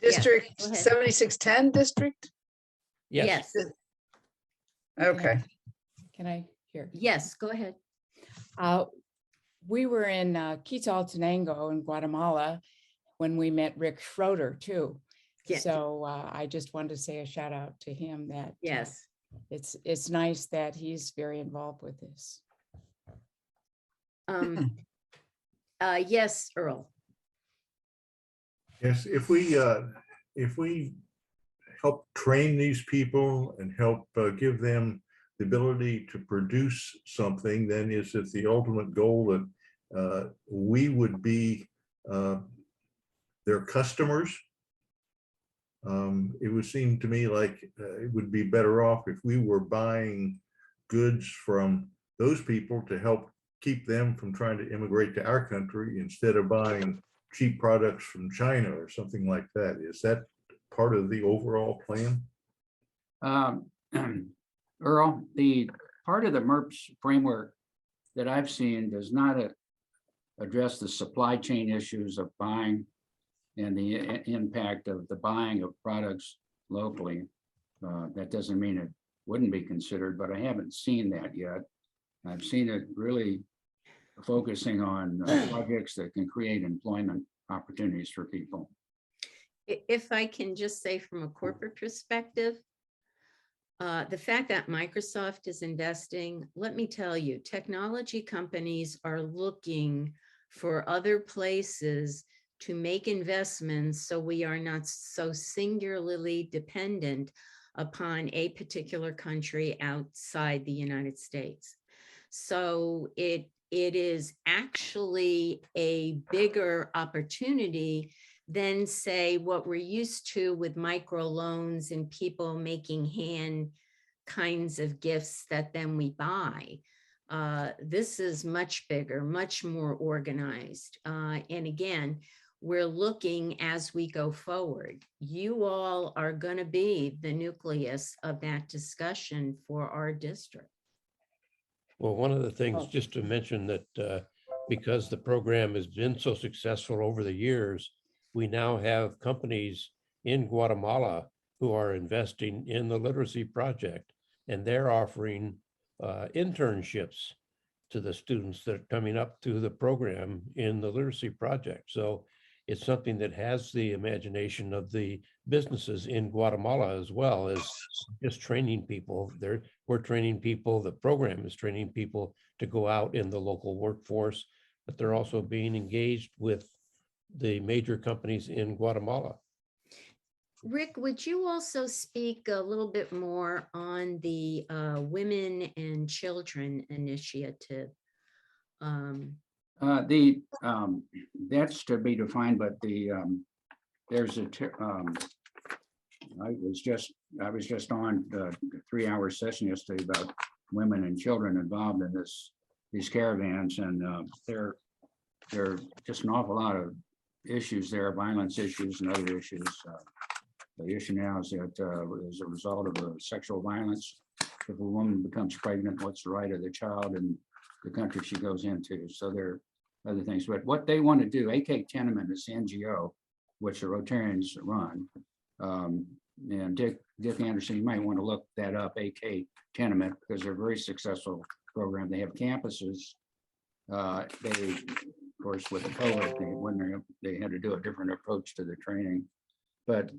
Speaker 5: District
Speaker 1: go ahead.
Speaker 5: 7610 district?
Speaker 1: Yes,
Speaker 5: Okay.
Speaker 9: Can I hear?
Speaker 1: yes, go ahead.
Speaker 9: We were in Quetzaltenango in Guatemala when we met Rick Schroeder too.
Speaker 1: Yes.
Speaker 9: So I just wanted to say a shout out to him that
Speaker 1: Yes.
Speaker 9: it's nice that he's very involved with this.
Speaker 1: Yes, Earl.
Speaker 10: Yes, if we help train these people and help give them the ability to produce something, then is it the ultimate goal that we would be their customers? It would seem to me like it would be better off if we were buying goods from those people to help keep them from trying to immigrate to our country instead of buying cheap products from China or something like that. Is that part of the overall plan?
Speaker 3: Earl, the part of the Merps framework that I've seen does not address the supply chain issues of buying and the impact of the buying of products locally. That doesn't mean it wouldn't be considered, but I haven't seen that yet. I've seen it really focusing on projects that can create employment opportunities for people.
Speaker 1: If I can just say from a corporate perspective, the fact that Microsoft is investing, let me tell you, technology companies are looking for other places to make investments so we are not so singularly dependent upon a particular country outside the United States. So it is actually a bigger opportunity then say what we're used to with microloans and people making hand kinds of gifts that then we buy. This is much bigger, much more organized. And again, we're looking as we go forward. You all are going to be the nucleus of that discussion for our district.
Speaker 6: Well, one of the things, just to mention that because the program has been so successful over the years, we now have companies in Guatemala who are investing in the literacy project, and they're offering internships to the students that are coming up through the program in the literacy project. So it's something that has the imagination of the businesses in Guatemala as well as just training people. We're training people, the program is training people to go out in the local workforce, but they're also being engaged with the major companies in Guatemala.
Speaker 1: Rick, would you also speak a little bit more on the Women and Children Initiative?
Speaker 3: That's to be defined, but there's I was just on the 3-hour session yesterday about women and children involved in these caravans, and there are just an awful lot of issues there, violence issues and other issues. The issue now is that as a result of sexual violence, if a woman becomes pregnant, what's the right of the child in the country she goes into? So there are other things, but what they want to do, AK Tenement is the NGO, which the Rotarians run. And Dick Anderson, you might want to look that up, AK Tenement, because they're a very successful program. They have campuses. They, of course, with the COVID, they had to do a different approach to the training. But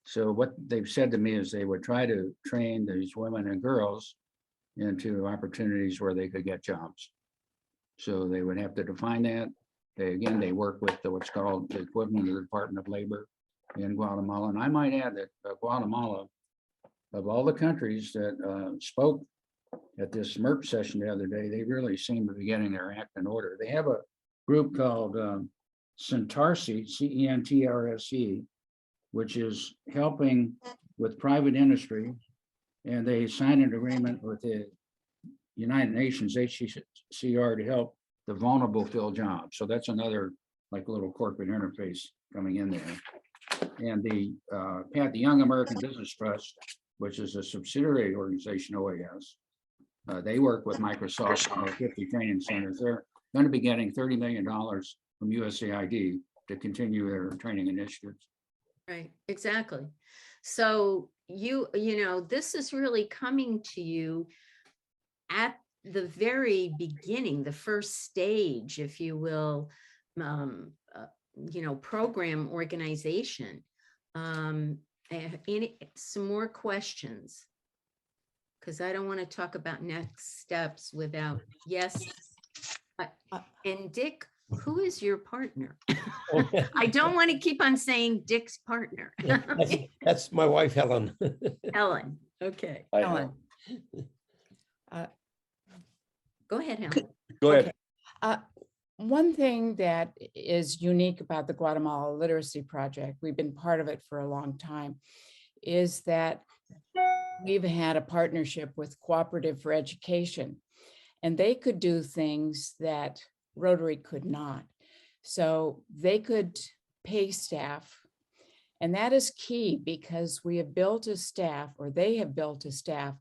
Speaker 3: so what they've said to me is they would try to train these women and girls into opportunities where they could get jobs. So they would have to define that. They work with what's called the equivalent of the Department of Labor in Guatemala. And I might add that Guatemala, of all the countries that spoke at this Merps session the other day, they really seem to be getting their act in order. They have a group called Centarse, CENTRSE, which is helping with private industry. And they signed an agreement with the United Nations, HCR, to help the vulnerable fill jobs. So that's another like little corporate interface coming in there. And the Young American Business Trust, which is a subsidiary organization, OAS, they work with Microsoft and 50 training centers. They're going to be getting $30 million from USAID to continue their training initiatives.
Speaker 1: Right, exactly. So you know, this is really coming to you at the very beginning, the first stage, if you will, you know, program organization. Some more questions, because I don't want to talk about next steps without, yes. And Dick, who is your partner? I don't want to keep on saying Dick's partner.
Speaker 6: That's my wife, Helen.
Speaker 1: Helen, okay.
Speaker 2: Helen.
Speaker 1: Go ahead, Helen.
Speaker 2: Go ahead.
Speaker 9: Okay. One thing that is unique about the Guatemala Literacy Project, we've been part of it for a long time, is that we've had a partnership with Cooperative for Education, and they could do things that Rotary could not. So they could pay staff, and that is key because we have built a staff, or they have built a staff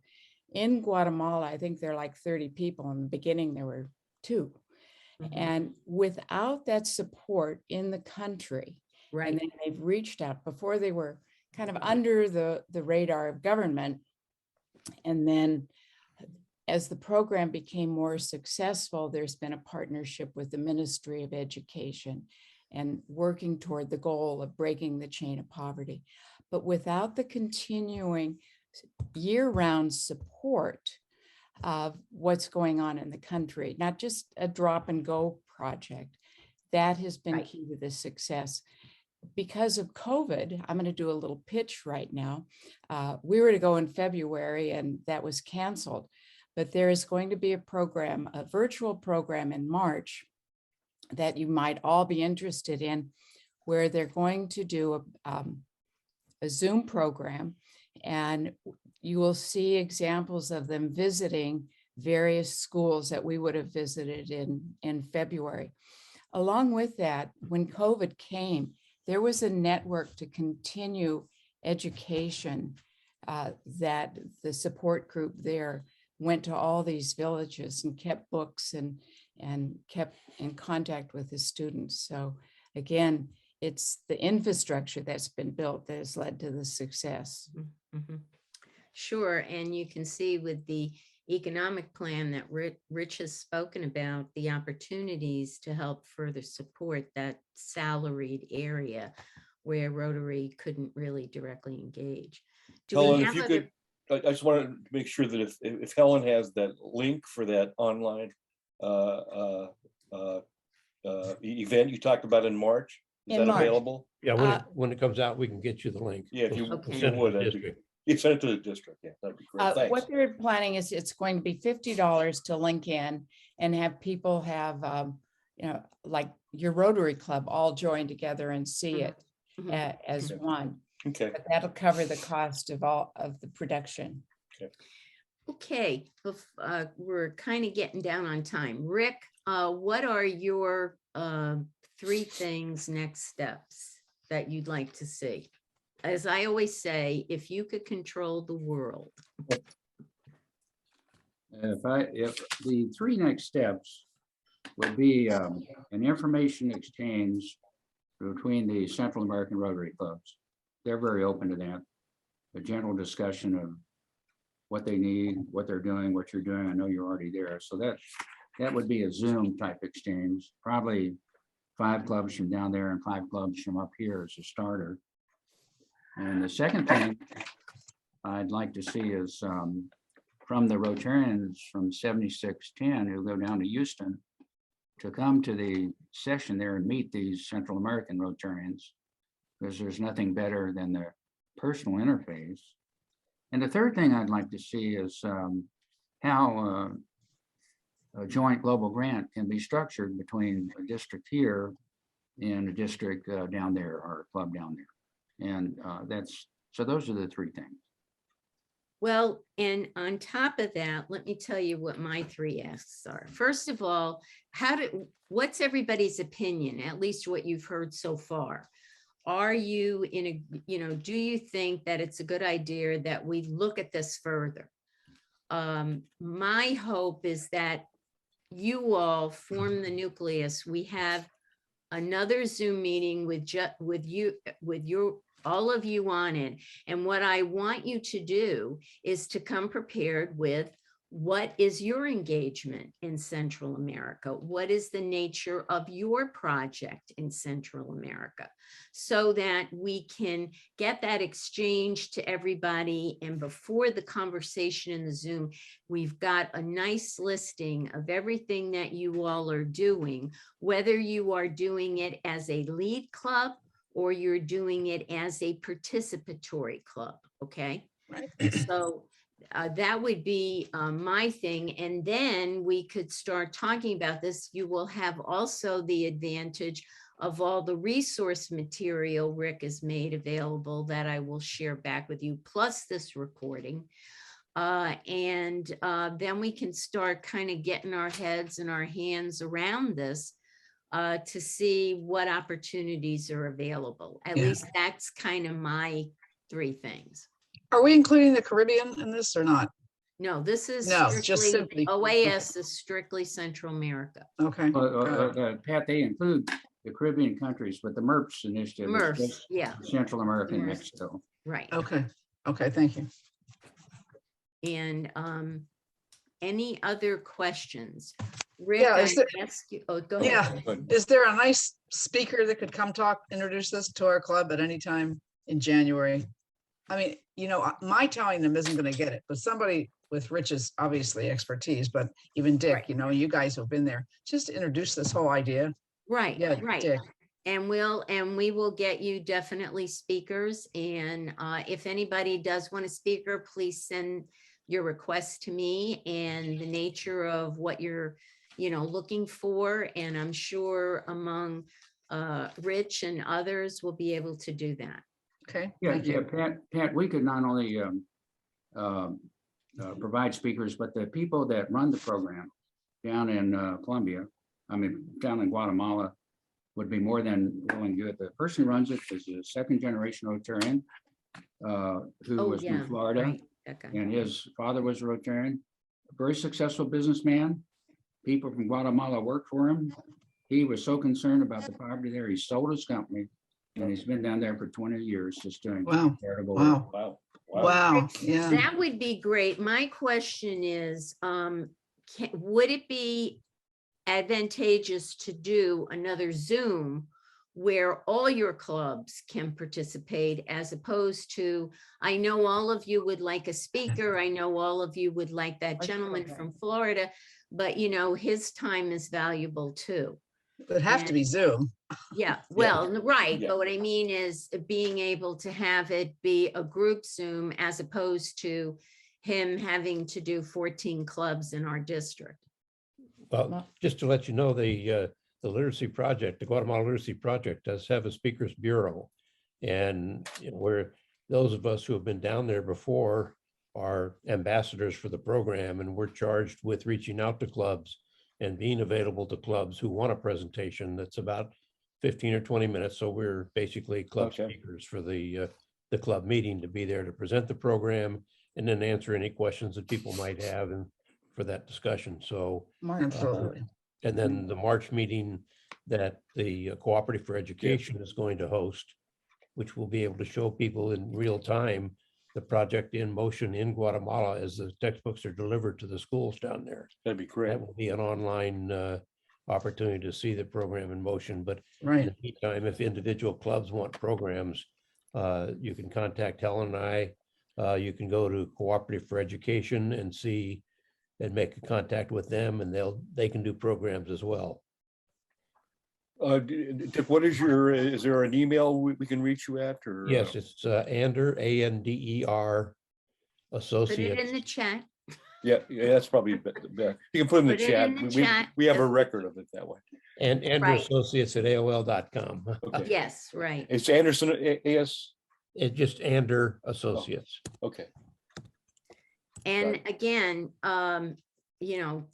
Speaker 9: in Guatemala. I think there are like 30 people. In the beginning, there were 2. Mm-hmm. And without that support in the country, right, and then they've reached out. Before, they were kind of under the radar of government. And then as the program became more successful, there's been a partnership with the Ministry of Education and working toward the goal of breaking the chain of poverty. But without the continuing year-round support of what's going on in the country, not just a drop and go project, that has been key to the success. Because of COVID, I'm going to do a little pitch right now. We were to go in February and that was canceled, but there is going to be a program, a virtual program in March that you might all be interested in, where they're going to do a Zoom program, and you will see examples of them visiting various schools that we would have visited in February. Along with that, when COVID came, there was a network to continue education that the support group there went to all these villages and kept books and kept in contact with the students. So again, it's the infrastructure that's been built that has led to the success.
Speaker 1: Mhm. Sure, and you can see with the economic plan that Rich has spoken about, the opportunities to help further support that salaried area where Rotary couldn't really directly engage. Do we
Speaker 2: Helen, if
Speaker 1: have
Speaker 2: you
Speaker 1: other-
Speaker 2: could, I just wanted to make sure that if Helen has that link for that online event you talked about in March, is
Speaker 9: In
Speaker 2: that
Speaker 9: March.
Speaker 2: available?
Speaker 6: Yeah, when it comes out, we can get you the link.
Speaker 2: Yeah, if you
Speaker 6: We'll
Speaker 1: Okay.
Speaker 2: if
Speaker 6: send
Speaker 2: you
Speaker 6: it
Speaker 2: would,
Speaker 6: to the
Speaker 2: that'd be
Speaker 6: district.
Speaker 2: good. You sent it to the district, yeah, that'd be great, thanks.
Speaker 9: What they're planning is it's going to be $50 to link in and have people have, like your Rotary Club all join together and see it
Speaker 1: Mhm.
Speaker 9: as
Speaker 2: Okay.
Speaker 9: one.
Speaker 2: Okay,
Speaker 9: But that'll cover the cost of all of the production.
Speaker 1: Okay, we're kind of getting down on time. Rick, what are your 3 things, next steps that you'd like to see? As I always say, if you could control the world.
Speaker 3: If the 3 next steps would be an information exchange between the Central American Rotary Clubs. They're very open to that. A general discussion of what they need, what they're doing, what you're doing. I know you're already there. So that would be a Zoom type exchange, probably 5 clubs from down there and 5 clubs from up here as a starter. And the second thing I'd like to see is from the Rotarians from 7610 who go down to Houston to come to the session there and meet these Central American Rotarians, because there's nothing better than the personal interface. And the third thing I'd like to see is how a joint global grant can be structured between a district here and a district down there, or a club down there. And so those are the 3 things.
Speaker 1: Well, and on top of that, let me tell you what my 3 asks are. First of all, what's everybody's opinion, at least what you've heard so far? Are you do you think that it's a good idea that we look at this further? My hope is that you all form the nucleus. We have another Zoom meeting with all of you on it. And what I want you to do is to come prepared with what is your engagement in Central America? What is the nature of your project in Central America? So that we can get that exchange to everybody. And before the conversation in the Zoom, we've got a nice listing of everything that you all are doing, whether you are doing it as a lead club or you're doing it as a participatory club, okay?
Speaker 5: Right.
Speaker 1: So that would be my thing. And then we could start talking about this. You will have also the advantage of all the resource material Rick has made available that I will share back with you, plus this recording. And then we can start kind of getting our heads and our hands around this to see what opportunities are available. At least that's kind of my 3 things.
Speaker 5: Are we including the Caribbean in this or not?
Speaker 1: No, this is
Speaker 5: No, just
Speaker 1: strictly,
Speaker 5: simply-
Speaker 1: OAS is strictly Central America.
Speaker 5: Okay. got it.
Speaker 3: Pat, they include the Caribbean countries, but the Merps initiative is
Speaker 1: Merps,
Speaker 3: just
Speaker 1: yeah,
Speaker 3: Central America and
Speaker 1: Merps.
Speaker 3: Mexico.
Speaker 1: right.
Speaker 5: Okay. Okay, thank you.
Speaker 1: And any other questions? Rick,
Speaker 5: Yeah,
Speaker 1: I
Speaker 5: is there-
Speaker 1: ask you, oh, go
Speaker 5: Yeah.
Speaker 1: ahead.
Speaker 2: good.
Speaker 5: Is there a nice speaker that could come talk, introduce us to our club at any time in January? I mean, my telling them isn't going to get it, but somebody with Rich's obviously expertise, but even Dick,
Speaker 1: Right.
Speaker 5: you guys who've been there, just to introduce this whole idea.
Speaker 1: Right,
Speaker 5: Yeah,
Speaker 1: right.
Speaker 5: Dick.
Speaker 1: And we will get you definitely speakers. And if anybody does want a speaker, please send your request to me and the nature of what you're, looking for. And I'm sure among Rich and others will be able to do that.
Speaker 5: Okay,
Speaker 3: Yeah,
Speaker 5: thank
Speaker 3: yeah,
Speaker 5: you.
Speaker 3: Pat, we could not only provide speakers, but the people that run the program down in down in Guatemala would be more than willing to do it. The person who runs it is a second generation Rotarian who
Speaker 1: Oh,
Speaker 3: was
Speaker 1: yeah,
Speaker 3: from Florida,
Speaker 1: right, that guy.
Speaker 3: and his father was a Rotarian, a very successful businessman. People from Guatemala worked for him. He was so concerned about the poverty there, he sold his company, and he's been down there for 20 years, just doing
Speaker 5: Wow,
Speaker 3: incredible work.
Speaker 5: wow,
Speaker 2: Wow.
Speaker 5: wow, yeah.
Speaker 1: That would be great. My question is, would it be advantageous to do another Zoom where all your clubs can participate, as opposed to, I know all of you would like a speaker, I know all of you would like that gentleman from Florida, but you know, his time is valuable too.
Speaker 5: It would have to be Zoom.
Speaker 1: Yeah, well, right,
Speaker 2: Yeah.
Speaker 1: but what I mean is being able to have it be a group Zoom as opposed to him having to do 14 clubs in our district.
Speaker 6: Well, just to let you know, the Literacy Project, the Guatemala Literacy Project does have a speakers bureau. And where those of us who have been down there before are ambassadors for the program, and we're charged with reaching out to clubs and being available to clubs who want a presentation that's about 15 or 20 minutes. So we're basically club
Speaker 2: Okay.
Speaker 6: speakers for the club meeting, to be there to present the program and then answer any questions that people might have and for that discussion. So
Speaker 5: Absolutely.
Speaker 6: and then the March meeting that the Cooperative for Education is going to host, which will be able to show people in real time the project in motion in Guatemala as the textbooks are delivered to the schools down there.
Speaker 2: That'd be great.
Speaker 6: That will be an online opportunity to see the program in motion. But in
Speaker 5: Right.
Speaker 6: the meantime, if individual clubs want programs, you can contact Helen and I. You can go to Cooperative for Education and see and make a contact with them, and they can do programs as well.
Speaker 2: Dick, what is there an email we can reach you at, or?
Speaker 6: Yes, it's Ander, ANDER
Speaker 1: Put it
Speaker 6: Associates.
Speaker 1: in the chat.
Speaker 2: Yeah, that's probably better. You can put in the
Speaker 1: Put it
Speaker 2: chat.
Speaker 1: in the
Speaker 2: We-
Speaker 1: chat.
Speaker 2: We have a record of it that way.
Speaker 6: And Ander
Speaker 1: Right.
Speaker 6: Associates at AOL.com.
Speaker 2: Okay.
Speaker 1: Yes, right.
Speaker 2: It's Anderson AS.
Speaker 6: It's just Ander Associates.
Speaker 2: Okay.
Speaker 1: And
Speaker 2: Right.
Speaker 1: again, you know,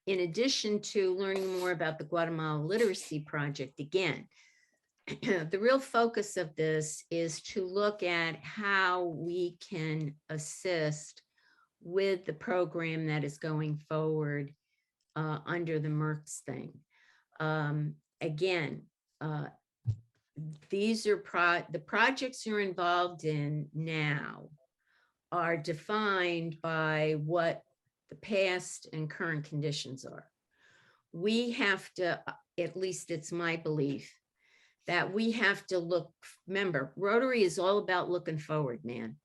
Speaker 1: in addition to learning more about the Guatemala Literacy Project, again, the real focus of this is to look at how we can assist with the program that is going forward under the Merps thing. Again, these are the projects you're involved in now are defined by what the past and current conditions are. We have to, at least it's my belief, that we have to look, remember, Rotary is all about looking forward, man.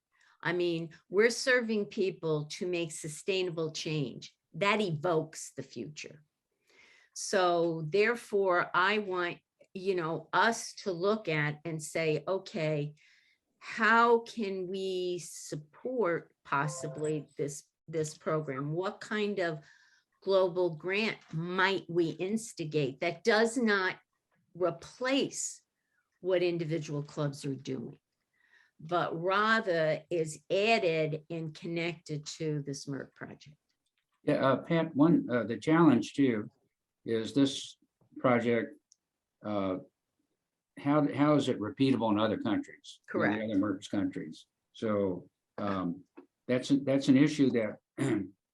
Speaker 1: I mean, we're serving people to make sustainable change. That evokes the future. So therefore, I want, you know, us to look at and say, okay, how can we support possibly this program? What kind of global grant might we instigate that does not replace what individual clubs are doing, but rather is added and connected to this Merp project?
Speaker 3: Yeah, Pat, the challenge too is this project, how is it repeatable in other countries? in
Speaker 1: Correct.
Speaker 3: the other Merps countries. So that's an issue that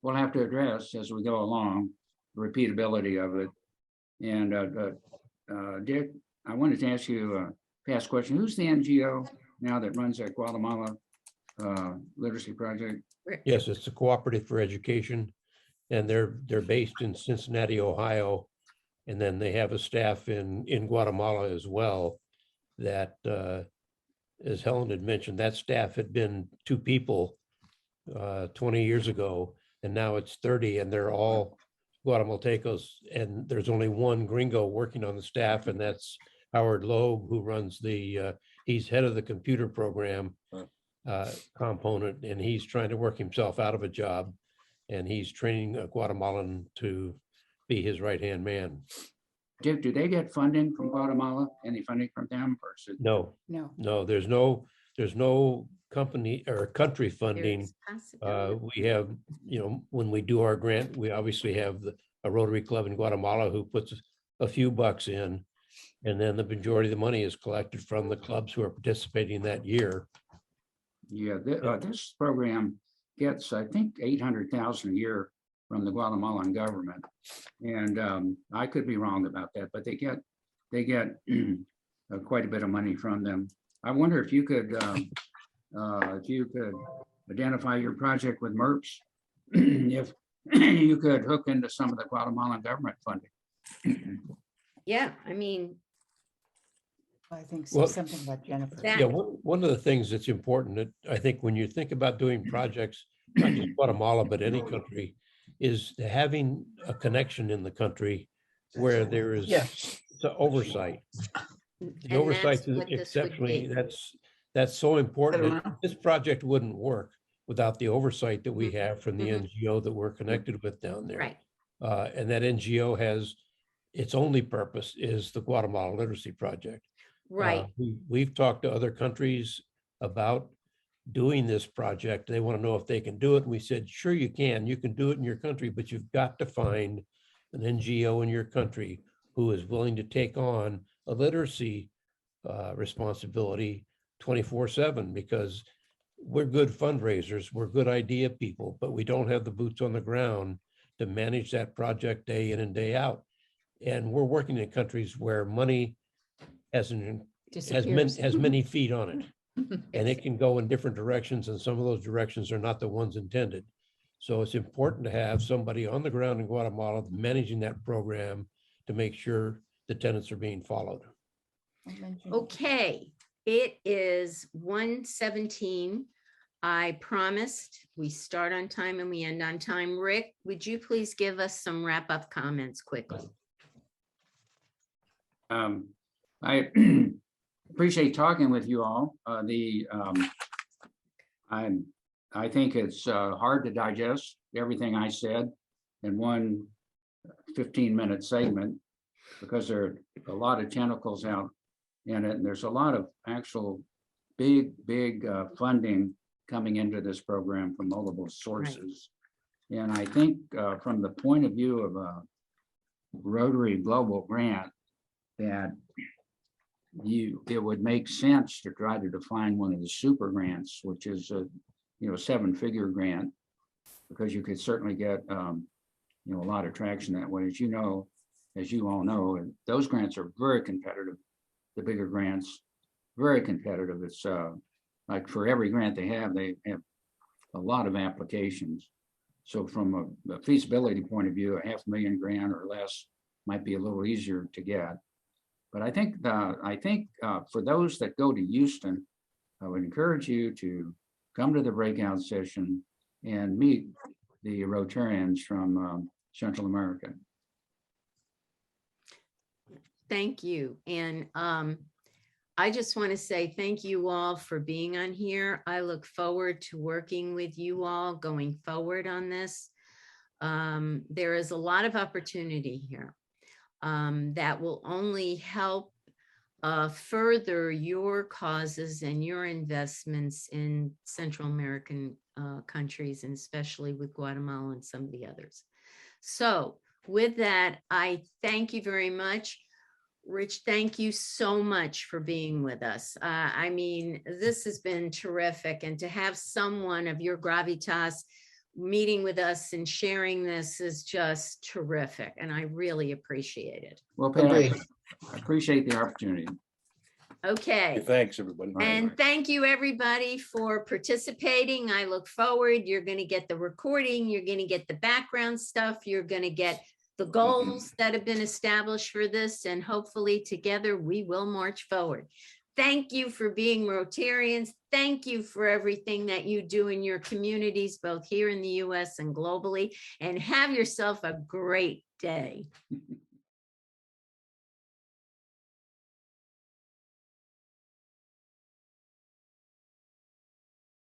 Speaker 3: we'll have to address as we go along, the repeatability of it. And Dick, I wanted to ask you a past question. Who's the NGO now that runs that Guatemala Literacy Project?
Speaker 6: Yes, it's the Cooperative for Education, and they're based in Cincinnati, Ohio. And then they have a staff in Guatemala as well that, as Helen had mentioned, that staff had been 2 people 20 years ago, and now it's 30, and they're all Guatemaltecos. And there's only one gringo working on the staff, and that's Howard Loeb, who runs he's head of the computer program component, and he's trying to work himself out of a job, and he's training a Guatemalan to be his right-hand man.
Speaker 3: Dick, do they get funding from Guatemala? Any funding from them? Or is it?
Speaker 6: No,
Speaker 9: No.
Speaker 6: no, there's no company or country funding.
Speaker 1: There's possibility.
Speaker 6: We have, when we do our grant, we obviously have a Rotary Club in Guatemala who puts a few bucks in. And then the majority of the money is collected from the clubs who are participating that year.
Speaker 3: Yeah, this program gets, I think, 800,000 a year from the Guatemalan government. And I could be wrong about that, but they get quite a bit of money from them. I wonder if you could identify your project with Merps, if you could hook into some of the Guatemalan government funding.
Speaker 1: Yeah, I mean,
Speaker 9: I think
Speaker 6: Well,
Speaker 9: something about Jennifer.
Speaker 1: that-
Speaker 6: Yeah, one of the things that's important that I think when you think about doing projects, not just Guatemala, but any country, is having a connection in the country where there is
Speaker 5: Yeah.
Speaker 6: the oversight. The
Speaker 1: and
Speaker 6: oversight
Speaker 1: that's
Speaker 6: is
Speaker 1: what this would
Speaker 6: exceptionally,
Speaker 1: be.
Speaker 6: that's so important.
Speaker 5: I don't know.
Speaker 6: This project wouldn't work without the oversight that we
Speaker 1: Mhm.
Speaker 6: have from the
Speaker 1: Mhm.
Speaker 6: NGO that we're connected with down there.
Speaker 1: Right,
Speaker 6: And that NGO has, its only purpose is the Guatemala Literacy Project.
Speaker 1: right.
Speaker 6: We've talked to other countries about doing this project. They want to know if they can do it. And we said, sure, you can do it in your country, but you've got to find an NGO in your country who is willing to take on a literacy responsibility 24/7, because we're good fundraisers, we're good idea people, but we don't have the boots on the ground to manage that project day in and day out. And we're working in countries where money has
Speaker 9: Disappears.
Speaker 6: many feet on it. And it can go in different directions, and some of those directions are not the ones intended. So it's important to have somebody on the ground in Guatemala managing that program to make sure the tenets are being followed.
Speaker 1: Okay, it is 1:17. I promised we start on time and we end on time. Rick, would you please give us some wrap-up comments quickly?
Speaker 3: I appreciate talking with you all. I think it's hard to digest everything I said in one 15-minute segment, because there are a lot of tentacles out in it, and there's a lot of actual big funding coming into this program from multiple sources. And I think from the point of view of a Rotary Global Grant, that it would make sense to try to define one of the super grants, which is a 7-figure grant, because you could certainly get a lot of traction that way. As you all know, and those grants are very competitive. The bigger grants, very competitive. It's like for every grant they have a lot of applications. So from a feasibility point of view, a $500,000 grant or less might be a little easier to get. But I think for those that go to Houston, I would encourage you to come to the breakout session and meet the Rotarians from Central America.
Speaker 1: Thank you. And I just want to say thank you all for being on here. I look forward to working with you all going forward on this. There is a lot of opportunity here that will only help further your causes and your investments in Central American countries, and especially with Guatemala and some of the others. So with that, I thank you very much. Rich, thank you so much for being with us. I mean, this has been terrific, and to have someone of your gravitas meeting with us and sharing this is just terrific, and I really appreciate it.
Speaker 3: Well, Pat,
Speaker 5: Agreed.
Speaker 3: I appreciate the opportunity.
Speaker 1: Okay.
Speaker 2: Thanks, everybody.
Speaker 1: And thank you, everybody, for participating. I look forward. You're going to get the recording. You're going to get the background stuff. You're going to get the goals that have been established for this, and hopefully together we will march forward. Thank you for being Rotarians. Thank you for everything that you do in your communities, both here in the US and globally, and have yourself a great day.